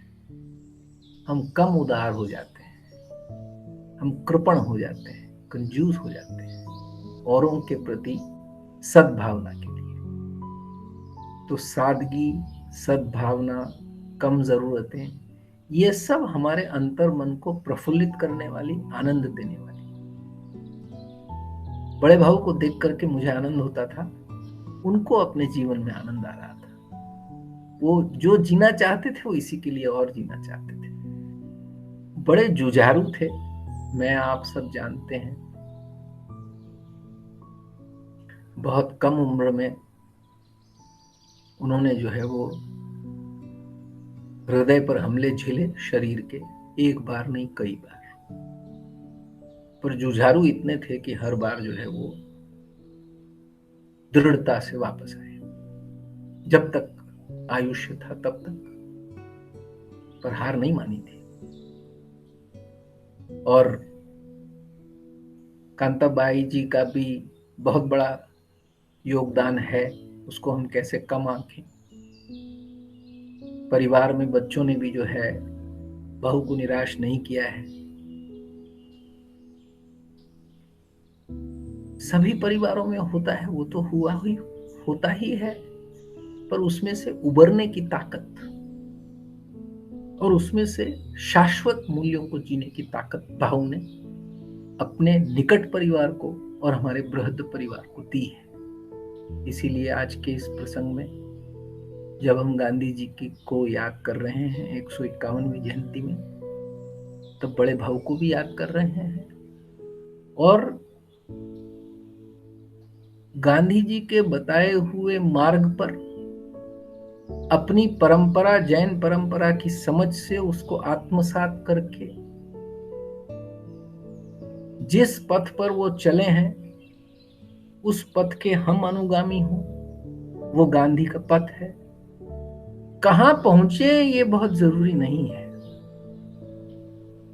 हम कम उदार हो जाते हैं, हम कृपण हो जाते हैं, कंजूस हो जाते हैं औरों के प्रति सद्भावना के लिए। तो सादगी, सद्भावना, कम जरूरतें, ये सब हमारे अंतर मन को प्रफुल्लित करने वाली, आनंद देने वाली। बड़े भाऊ को देख करके मुझे आनंद होता था, उनको अपने जीवन में आनंद आ रहा था। वो जो जीना चाहते थे वो इसी के लिए और जीना चाहते थे। बड़े जुझारू थे, मैं आप सब जानते हैं। बहुत कम उम्र में उन्होंने जो है वो हृदय पर हमले झेले शरीर के, एक बार नहीं कई बार। पर जुझारू इतने थे कि हर बार जो है वो दृढ़ता से वापस आए। जब तक आयुष्य था तब तक, पर हार नहीं मानी थी। और कांताबाई जी का भी बहुत बड़ा योगदान है, उसको हम कैसे कम आंकें। परिवार में बच्चों ने भी जो है बहू को निराश नहीं किया है। सभी परिवारों में होता है, वो तो होता ही है, पर उसमें से उबरने की ताकत और उसमें से शाश्वत मूल्यों को जीने की ताकत भाऊ ने अपने निकट परिवार को और हमारे बृहद परिवार को दी है। इसीलिए आज के इस प्रसंग में जब हम गांधी जी की को याद कर रहे हैं 151वीं जयंती में, तब बड़े भाऊ को भी याद कर रहे हैं और गांधी जी के बताए हुए मार्ग पर अपनी परंपरा, जैन परंपरा की समझ से उसको आत्मसात करके जिस पथ पर वो चले हैं उस पथ के हम अनुगामी हों, वो गांधी का पथ है। कहां पहुंचे ये बहुत जरूरी नहीं है।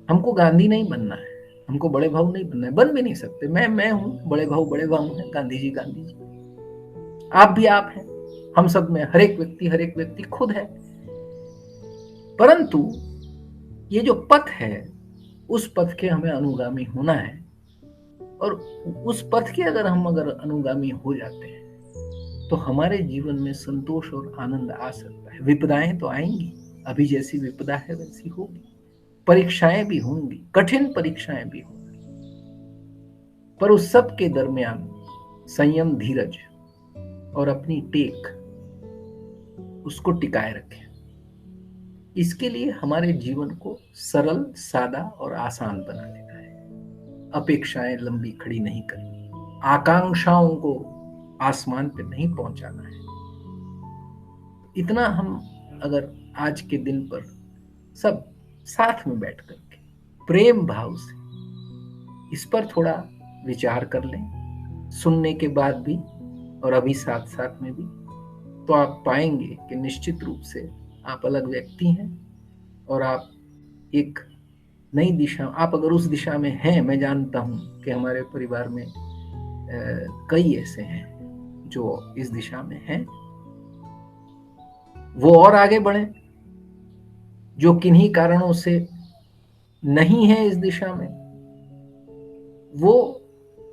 हमको गांधी नहीं बनना है, हमको बड़े भाऊ नहीं बनना है, बन भी नहीं सकते। मैं हूं, बड़े भाऊ हैं, गांधी जी आप भी आप हैं, हम सब में हर एक व्यक्ति खुद है। परंतु ये जो पथ है उस पथ के हमें अनुगामी होना है और उस पथ के अगर अनुगामी हो जाते हैं तो हमारे जीवन में संतोष और आनंद आ सकता है। विपदाएं तो आएंगी, अभी जैसी विपदा है वैसी होगी, परीक्षाएं भी होंगी, कठिन परीक्षाएं भी होंगी, पर उस सब के दरमियान संयम, धीरज और अपनी टेक उसको टिकाए रखें। इसके लिए हमारे जीवन को सरल, सादा और आसान बना देना है। अपेक्षाएं लंबी खड़ी नहीं करनी, आकांक्षाओं को आसमान पे नहीं पहुंचाना है। इतना हम अगर आज के दिन पर सब साथ में बैठ करके प्रेम भाव से इस पर थोड़ा विचार कर लें, सुनने के बाद भी और अभी साथ साथ में भी, तो आप पाएंगे कि निश्चित रूप से आप अलग व्यक्ति हैं और आप एक नई दिशा, आप अगर उस दिशा में हैं, मैं जानता हूं कि हमारे परिवार में कई ऐसे हैं जो इस दिशा में हैं, वो और आगे बढ़े। जो किन्हीं कारणों से नहीं है इस दिशा में, वो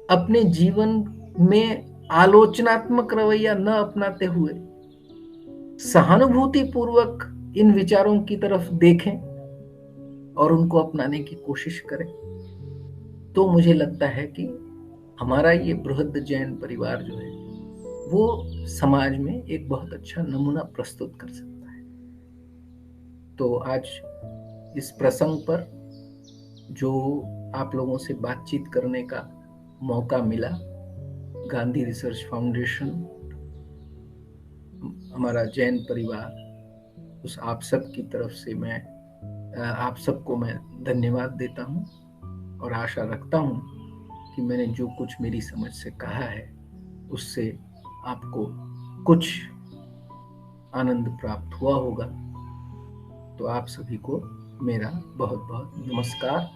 अपने जीवन में आलोचनात्मक रवैया न अपनाते हुए सहानुभूति पूर्वक इन विचारों की तरफ देखें और उनको अपनाने की कोशिश करें, तो मुझे लगता है कि हमारा ये बृहद जैन परिवार जो है वो समाज में एक बहुत अच्छा नमूना प्रस्तुत कर सकता है। तो आज इस प्रसंग पर जो आप लोगों से बातचीत करने का मौका मिला, गांधी रिसर्च फाउंडेशन, हमारा जैन परिवार, उस आप सब की तरफ से मैं आप सबको मैं धन्यवाद देता हूं और आशा रखता हूं कि मैंने जो कुछ मेरी समझ से कहा है उससे आपको कुछ आनंद प्राप्त हुआ होगा। तो आप सभी को मेरा बहुत बहुत नमस्कार,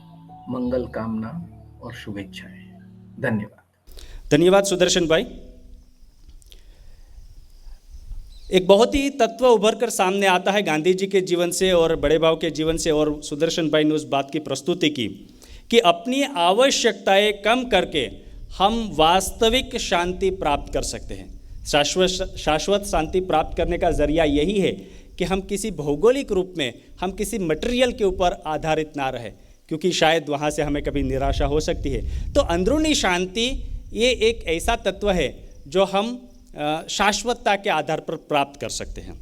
मंगल कामना और शुभेच्छाएं। धन्यवाद सुदर्शन भाई। एक बहुत ही तत्व उभर कर सामने आता है गांधी जी के जीवन से और बड़े भाव के जीवन से, और सुदर्शन भाई ने उस बात की प्रस्तुति की कि अपनी आवश्यकताएं कम करके हम वास्तविक शांति प्राप्त कर सकते हैं। शाश्वत शांति प्राप्त करने का जरिया यही है कि हम किसी भौगोलिक रूप में, हम किसी मटेरियल के ऊपर आधारित ना रहे, क्योंकि शायद वहाँ से हमें कभी निराशा हो सकती है। तो अंदरूनी शांति ये एक ऐसा तत्व है जो हम शाश्वतता के आधार पर प्राप्त कर सकते हैं।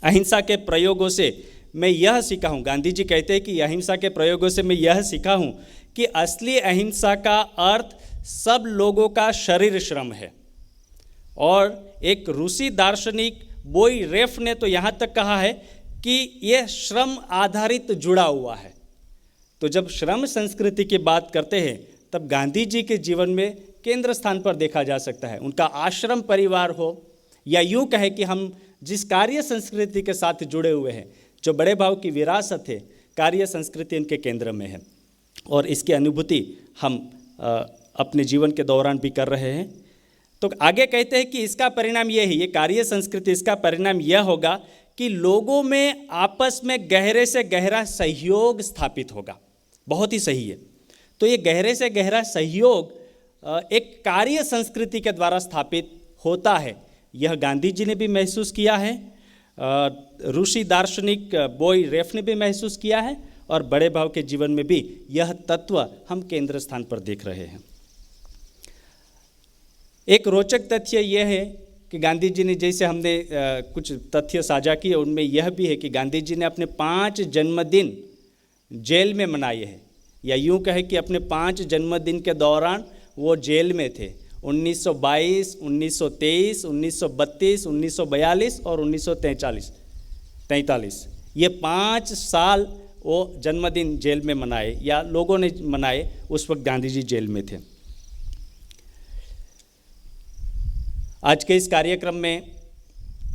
अहिंसा के प्रयोगों से मैं यह सीखा हूँ, गांधी जी कहते हैं कि अहिंसा के प्रयोगों से मैं यह सीखा हूँ कि असली अहिंसा का अर्थ सब लोगों का शरीर श्रम है। और एक रूसी दार्शनिक बोई रेफ ने तो यहाँ तक कहा है कि यह श्रम आधारित जुड़ा हुआ है। तो जब श्रम संस्कृति की बात करते हैं तब गांधी जी के जीवन में केंद्र स्थान पर देखा जा सकता है। उनका आश्रम परिवार हो या यूँ कहे कि हम जिस कार्य संस्कृति के साथ जुड़े हुए हैं, जो बड़े भाव की विरासत है, कार्य संस्कृति इनके केंद्र में है और इसकी अनुभूति हम अपने जीवन के दौरान भी कर रहे हैं। तो आगे कहते हैं कि इसका परिणाम यह है, ये कार्य संस्कृति, इसका परिणाम यह होगा कि लोगों में आपस में गहरे से गहरा सहयोग स्थापित होगा। बहुत ही सही है। तो ये गहरे से गहरा सहयोग एक कार्य संस्कृति के द्वारा स्थापित होता है। यह गांधी जी ने भी महसूस किया है रूसी दार्शनिक बोई रेफ ने भी महसूस किया है और बड़े भाव के जीवन में भी यह तत्व हम केंद्र स्थान पर देख रहे हैं। एक रोचक तथ्य यह है कि गांधी जी ने, जैसे हमने कुछ तथ्य साझा किए, उनमें यह भी है कि गांधी जी ने अपने 5 जन्मदिन जेल में मनाए हैं, या यूं कहे कि अपने 5 जन्मदिन के दौरान वो जेल में थे। 1922, 1923, 1932, 1942 और 1943 ये 5 साल वो जन्मदिन जेल में मनाए, या लोगों ने मनाए। उस वक्त गांधी जी जेल में थे। आज के इस कार्यक्रम में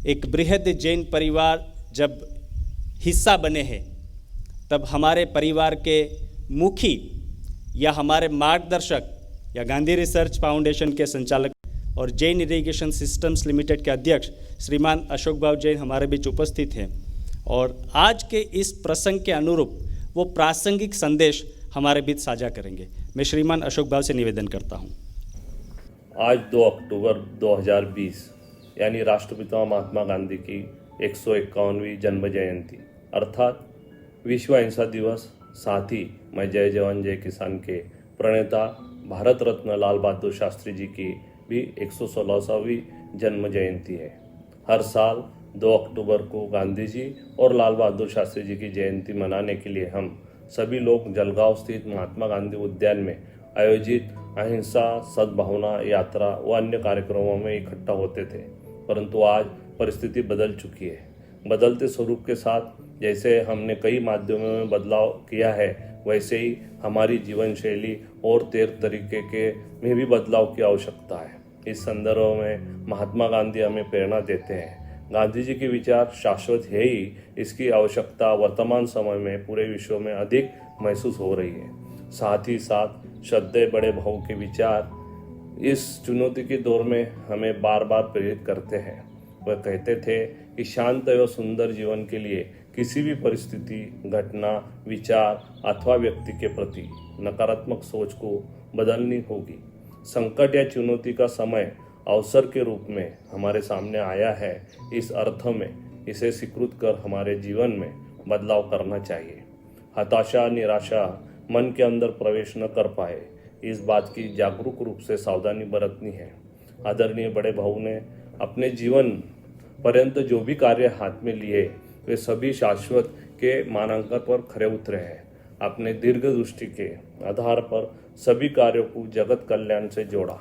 एक बृहद जैन परिवार जब हिस्सा बने हैं, तब हमारे परिवार के मुखी या हमारे मार्गदर्शक या गांधी रिसर्च फाउंडेशन के संचालक और जैन इरिगेशन सिस्टम्स लिमिटेड के अध्यक्ष श्रीमान अशोक भाव जैन हमारे बीच उपस्थित हैं, और आज के इस प्रसंग के अनुरूप वो प्रासंगिक संदेश हमारे बीच साझा करेंगे। मैं श्रीमान अशोक भाव से निवेदन करता हूँ। आज 2 अक्टूबर 2020 यानी राष्ट्रपिता महात्मा गांधी की 151वीं जन्म जयंती अर्थात विश्व अहिंसा दिवस, साथ ही मैं जय जवान जय किसान के प्रणेता भारत रत्न लाल बहादुर शास्त्री जी की भी 116वीं जन्म जयंती है। हर साल 2 अक्टूबर को गांधी जी और लाल बहादुर शास्त्री जी की जयंती मनाने के लिए हम सभी लोग जलगांव स्थित महात्मा गांधी उद्यान में आयोजित अहिंसा सद्भावना यात्रा व अन्य कार्यक्रमों में इकट्ठा होते थे। परंतु आज परिस्थिति बदल चुकी है। बदलते स्वरूप के साथ जैसे हमने कई माध्यमों में बदलाव किया है, वैसे ही हमारी जीवन शैली और तरीके के में भी बदलाव की आवश्यकता है। इस संदर्भ में महात्मा गांधी हमें प्रेरणा देते हैं। गांधी जी के विचार शाश्वत है ही, इसकी आवश्यकता वर्तमान समय में पूरे विश्व में अधिक महसूस हो रही है। साथ ही साथ श्रद्धेय बड़े भाव के विचार इस चुनौती के दौर में हमें बार बार प्रेरित करते हैं। वह कहते थे कि शांत एवं सुंदर जीवन के लिए किसी भी परिस्थिति, घटना, विचार अथवा व्यक्ति के प्रति नकारात्मक सोच को बदलनी होगी। संकट या चुनौती का समय अवसर के रूप में हमारे सामने आया है। इस अर्थ में इसे स्वीकृत कर हमारे जीवन में बदलाव करना चाहिए। हताशा, निराशा मन के अंदर प्रवेश न कर पाए, इस बात की जागरूक रूप से सावधानी बरतनी है। आदरणीय बड़े भाऊ ने अपने जीवन पर्यंत जो भी कार्य हाथ में लिए वे सभी शाश्वत के मानांकन पर खरे उतरे हैं। अपने दीर्घ दृष्टि के आधार पर सभी कार्यों को जगत कल्याण से जोड़ा।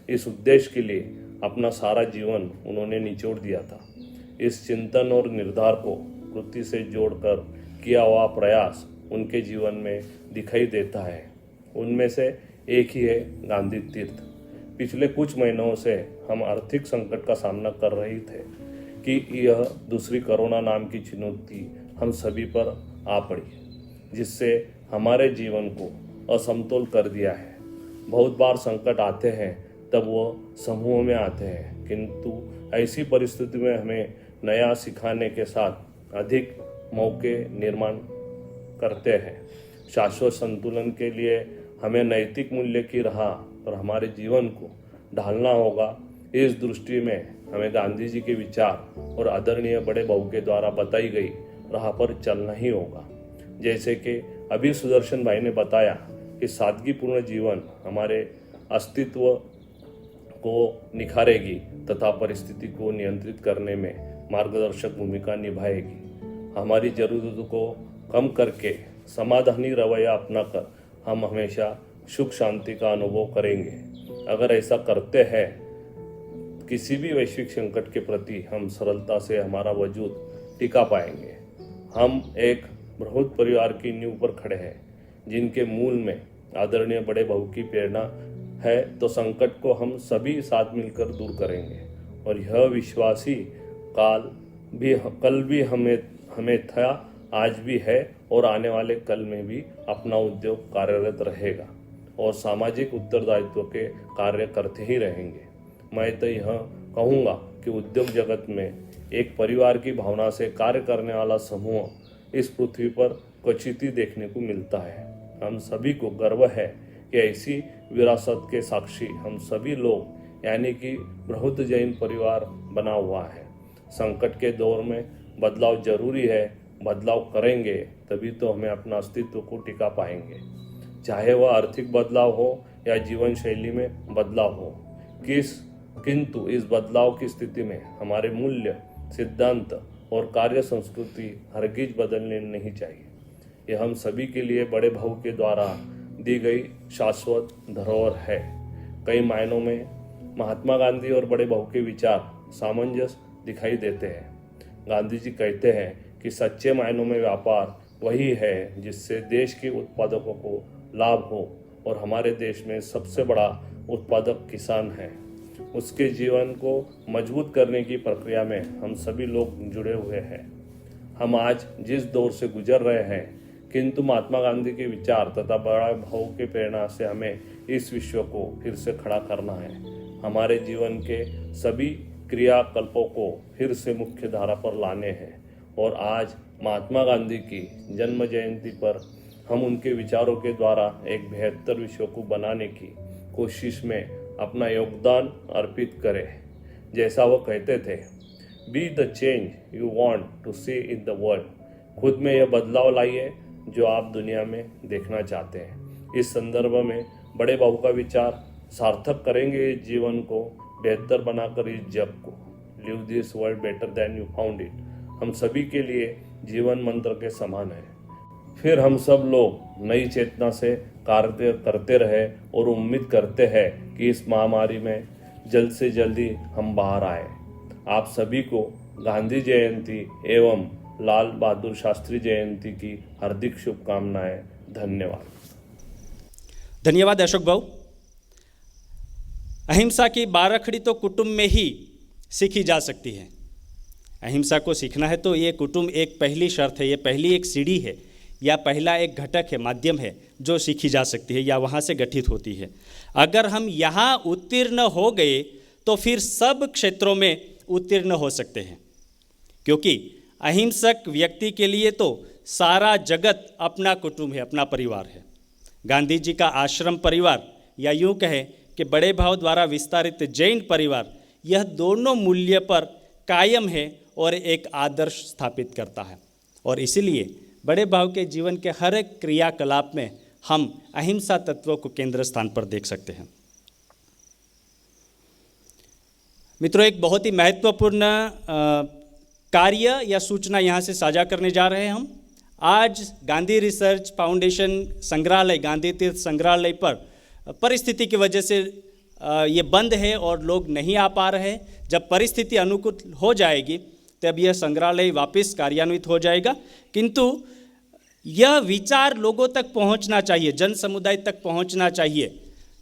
इस उद्देश्य के लिए अपना सारा जीवन उन्होंने निचोड़ दिया था। इस चिंतन और निर्धार को कृति से जोड़कर किया हुआ प्रयास उनके जीवन में दिखाई देता है। उनमें से एक ही है गांधी तीर्थ। पिछले कुछ महीनों से हम आर्थिक संकट का सामना कर रहे थे कि यह दूसरी कोरोना नाम की चुनौती हम सभी पर आ पड़ी, जिससे हमारे जीवन को असमतोल कर दिया है। बहुत बार संकट आते हैं तब वो समूह में आते हैं, किंतु ऐसी परिस्थिति में हमें नया सिखाने के साथ अधिक मौके निर्माण करते हैं। शाश्वत संतुलन के लिए हमें नैतिक मूल्य की राह पर हमारे जीवन को ढालना होगा। इस दृष्टि में हमें गांधी जी के विचार और आदरणीय बड़े भाऊ के द्वारा बताई गई राह पर चलना ही होगा। जैसे कि अभी सुदर्शन भाई ने बताया कि सादगीपूर्ण जीवन हमारे अस्तित्व को निखारेगी तथा परिस्थिति को नियंत्रित करने में मार्गदर्शक भूमिका निभाएगी। हमारी जरूरतों को कम करके समाधानी रवैया अपनाकर हम हमेशा सुख शांति का अनुभव करेंगे। अगर ऐसा करते हैं, किसी भी वैश्विक संकट के प्रति हम सरलता से हमारा वजूद टिका पाएंगे। हम एक बृहद परिवार की नींव पर खड़े हैं, जिनके मूल में आदरणीय बड़े भाऊ की प्रेरणा है, तो संकट को हम सभी साथ मिलकर दूर करेंगे। और यह विश्वासी कल भी हमें था, आज भी है और आने वाले कल में भी अपना उद्योग कार्यरत रहेगा और सामाजिक उत्तरदायित्व के कार्य करते ही रहेंगे। मैं तो यह कहूँगा कि उद्योग जगत में एक परिवार की भावना से कार्य करने वाला समूह इस पृथ्वी पर क्वचित ही देखने को मिलता है। हम सभी को गर्व है कि ऐसी विरासत के साक्षी हम सभी लोग यानी कि बृहद जैन परिवार बना हुआ है। संकट के दौर में बदलाव जरूरी है, बदलाव करेंगे तभी तो हमें अपना अस्तित्व को टिका पाएंगे। चाहे वह आर्थिक बदलाव हो या जीवन शैली में बदलाव हो, किंतु इस बदलाव की स्थिति में हमारे मूल्य, सिद्धांत और कार्य संस्कृति हरगिज बदलने नहीं चाहिए। यह हम सभी के लिए बड़े भाव के द्वारा दी गई शाश्वत धरोहर है। कई मायनों में महात्मा गांधी और बड़े भाव के विचार सामंजस्य दिखाई देते हैं। गांधी जी कहते हैं कि सच्चे मायनों में व्यापार वही है जिससे देश के उत्पादकों को लाभ हो, और हमारे देश में सबसे बड़ा उत्पादक किसान है। उसके जीवन को मजबूत करने की प्रक्रिया में हम सभी लोग जुड़े हुए हैं। हम आज जिस दौर से गुजर रहे हैं, किंतु महात्मा गांधी के विचार तथा बड़ा भाव के प्रेरणा से हमें इस विश्व को फिर से खड़ा करना है। हमारे जीवन के सभी क्रियाकल्पों को फिर से मुख्य धारा पर लाने हैं, और आज महात्मा गांधी की जन्म जयंती पर हम उनके विचारों के द्वारा एक बेहतर विश्व को बनाने की कोशिश में अपना योगदान अर्पित करें। जैसा वो कहते थे, be the change you want to see in the world. खुद में यह बदलाव लाइए जो आप दुनिया में देखना चाहते हैं। इस संदर्भ में बड़े बाबू का विचार सार्थक करेंगे इस जीवन को, बेहतर बनाकर इस जग को। Live this world better than you found it हम सभी के लिए जीवन मंत्र के समान है। फिर हम सब लोग नई चेतना से कार्य करते रहे और उम्मीद करते हैं कि इस महामारी में जल्द से जल्दी हम बाहर आए। आप सभी को गांधी जयंती एवं लाल बहादुर शास्त्री जयंती की हार्दिक शुभकामनाएं। धन्यवाद। धन्यवाद अशोक भाऊ। अहिंसा की बारखड़ी तो कुटुंब में ही सीखी जा सकती है। अहिंसा को सीखना है तो ये कुटुंब एक पहली शर्त है, ये पहली एक सीढ़ी है या पहला एक घटक है, माध्यम है जो सीखी जा सकती है या वहाँ से गठित होती है। अगर हम यहाँ उत्तीर्ण हो गए तो फिर सब क्षेत्रों में उत्तीर्ण हो सकते हैं, क्योंकि अहिंसक व्यक्ति के लिए तो सारा जगत अपना कुटुंब है, अपना परिवार है। गांधी जी का आश्रम परिवार या यूँ कहें कि बड़े भाव द्वारा विस्तारित जैन परिवार, यह दोनों मूल्य पर कायम है और एक आदर्श स्थापित करता है। और इसीलिए बड़े भाव के जीवन के हर एक क्रियाकलाप में हम अहिंसा तत्वों को केंद्र स्थान पर देख सकते हैं। मित्रों, एक बहुत ही महत्वपूर्ण कार्य या सूचना यहाँ से साझा करने जा रहे हैं हम। आज गांधी रिसर्च फाउंडेशन संग्रहालय, गांधी तीर्थ संग्रहालय पर परिस्थिति की वजह से ये बंद है और लोग नहीं आ पा रहे हैं। जब परिस्थिति अनुकूल हो जाएगी तब यह संग्रहालय वापस कार्यान्वित हो जाएगा, किंतु यह विचार लोगों तक पहुंचना चाहिए, जन समुदाय तक पहुंचना चाहिए।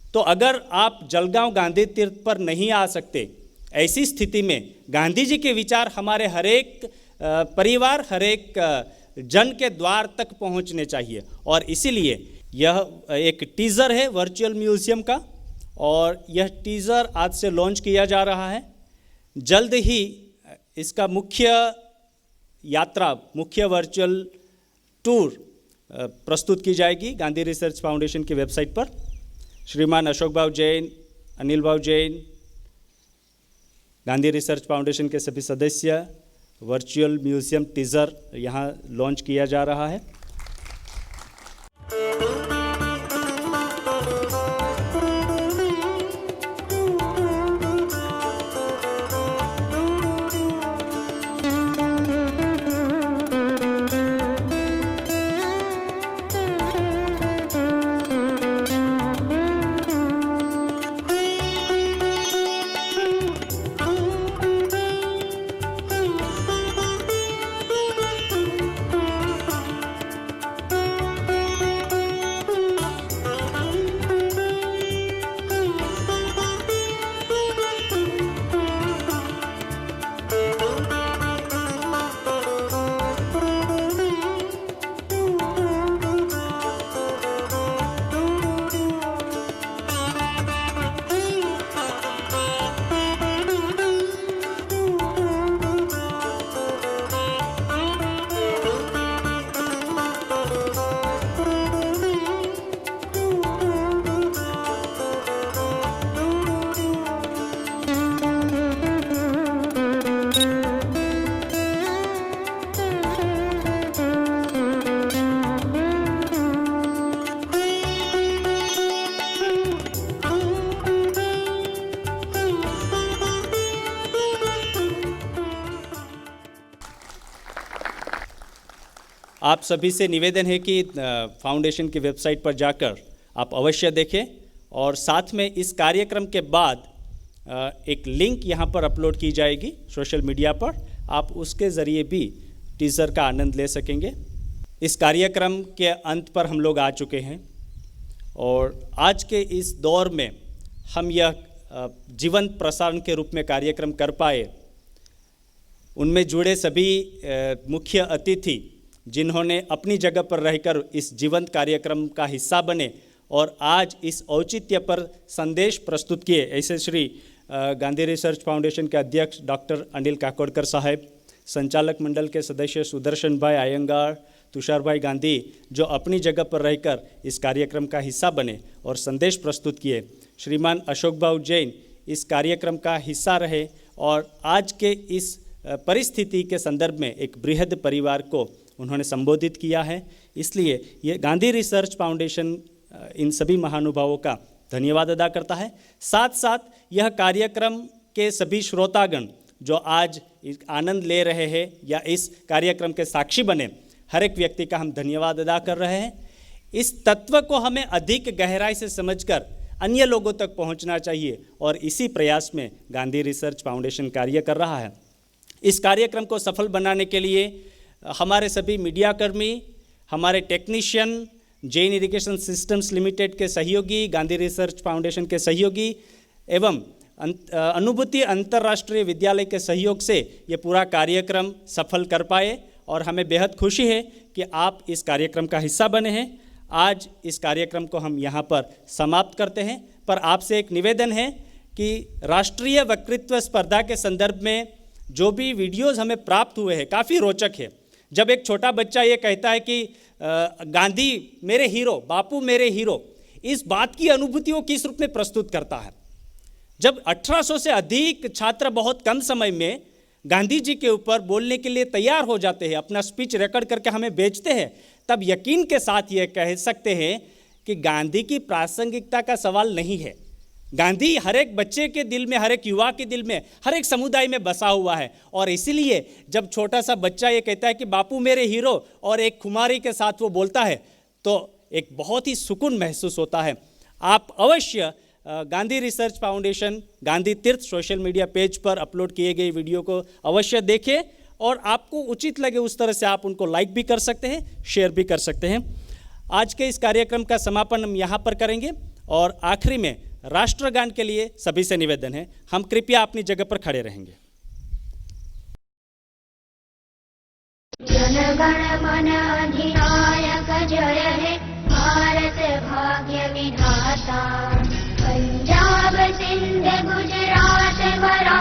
तो अगर आप जलगांव गांधी तीर्थ पर नहीं आ सकते, ऐसी स्थिति में गांधी जी के विचार हमारे हर एक परिवार, हर एक जन के द्वार तक पहुंचने चाहिए। और इसीलिए यह एक टीज़र है वर्चुअल म्यूज़ियम का, और यह टीज़र आज से लॉन्च किया जा रहा है। जल्द ही इसका मुख्य यात्रा, मुख्य वर्चुअल टूर प्रस्तुत की जाएगी गांधी रिसर्च फाउंडेशन की वेबसाइट पर। श्रीमान अशोक भाव जैन, अनिल भाव जैन, गांधी रिसर्च फाउंडेशन के सभी सदस्य, वर्चुअल म्यूज़ियम टीज़र यहाँ लॉन्च किया जा रहा है। आप सभी से निवेदन है कि फाउंडेशन की वेबसाइट पर जाकर आप अवश्य देखें और साथ में इस कार्यक्रम के बाद एक लिंक यहाँ पर अपलोड की जाएगी सोशल मीडिया पर, आप उसके ज़रिए भी टीज़र का आनंद ले सकेंगे। इस कार्यक्रम के अंत पर हम लोग आ चुके हैं और आज के इस दौर में हम यह जीवंत प्रसारण के रूप में कार्यक्रम कर पाए। उनमें जुड़े सभी मुख्य अतिथि जिन्होंने अपनी जगह पर रहकर इस जीवंत कार्यक्रम का हिस्सा बने और आज इस औचित्य पर संदेश प्रस्तुत किए, ऐसे श्री गांधी रिसर्च फाउंडेशन के अध्यक्ष डॉक्टर अनिल काकोडकर साहब, संचालक मंडल के सदस्य सुदर्शन भाई आयंगार, तुषार भाई गांधी, जो अपनी जगह पर रहकर इस कार्यक्रम का हिस्सा बने और संदेश प्रस्तुत किए, श्रीमान अशोक भाऊ जैन इस कार्यक्रम का हिस्सा रहे और आज के इस परिस्थिति के संदर्भ में एक बृहद परिवार को उन्होंने संबोधित किया है। इसलिए ये गांधी रिसर्च फाउंडेशन इन सभी महानुभावों का धन्यवाद अदा करता है। साथ साथ यह कार्यक्रम के सभी श्रोतागण जो आज आनंद ले रहे हैं या इस कार्यक्रम के साक्षी बने, हर एक व्यक्ति का हम धन्यवाद अदा कर रहे हैं। इस तत्व को हमें अधिक गहराई से समझकर अन्य लोगों तक पहुंचना चाहिए और इसी प्रयास में गांधी रिसर्च फाउंडेशन कार्य कर रहा है। इस कार्यक्रम को सफल बनाने के लिए हमारे सभी मीडियाकर्मी, हमारे technician, Jain irrigation systems limited के सहयोगी, गांधी रिसर्च फाउंडेशन के सहयोगी एवं अनुभूति अंतर्राष्ट्रीय विद्यालय के सहयोग से ये पूरा कार्यक्रम सफल कर पाए और हमें बेहद खुशी है कि आप इस कार्यक्रम का हिस्सा बने हैं। आज इस कार्यक्रम को हम यहाँ पर समाप्त करते हैं, पर आपसे एक निवेदन है कि राष्ट्रीय वक्तृत्व स्पर्धा के संदर्भ में जो भी वीडियोज़ हमें प्राप्त हुए हैं काफ़ी रोचक है। जब एक छोटा बच्चा ये कहता है कि गांधी मेरे हीरो, बापू मेरे हीरो, इस बात की अनुभूति वो किस रूप में प्रस्तुत करता है। जब 1800 से अधिक छात्र बहुत कम समय में गांधी जी के ऊपर बोलने के लिए तैयार हो जाते हैं, अपना स्पीच रिकॉर्ड करके हमें भेजते हैं, तब यकीन के साथ ये कह सकते हैं कि गांधी की प्रासंगिकता का सवाल नहीं है। गांधी हर एक बच्चे के दिल में, हर एक युवा के दिल में, हर एक समुदाय में बसा हुआ है और इसीलिए जब छोटा सा बच्चा ये कहता है कि बापू मेरे हीरो और एक खुमारी के साथ वो बोलता है तो एक बहुत ही सुकून महसूस होता है। आप अवश्य गांधी रिसर्च फाउंडेशन गांधी तीर्थ सोशल मीडिया पेज पर अपलोड किए गए वीडियो को अवश्य देखें और आपको उचित लगे उस तरह से आप उनको लाइक भी कर सकते हैं, शेयर भी कर सकते हैं। आज के इस कार्यक्रम का समापन हम यहाँ पर करेंगे और आखिरी में राष्ट्रगान के लिए सभी से निवेदन है, हम कृपया अपनी जगह पर खड़े रहेंगे। जनगण मन अधिनायक जय हे भारत भाग्य विधाता, पंजाब सिंध गुजरात मराठा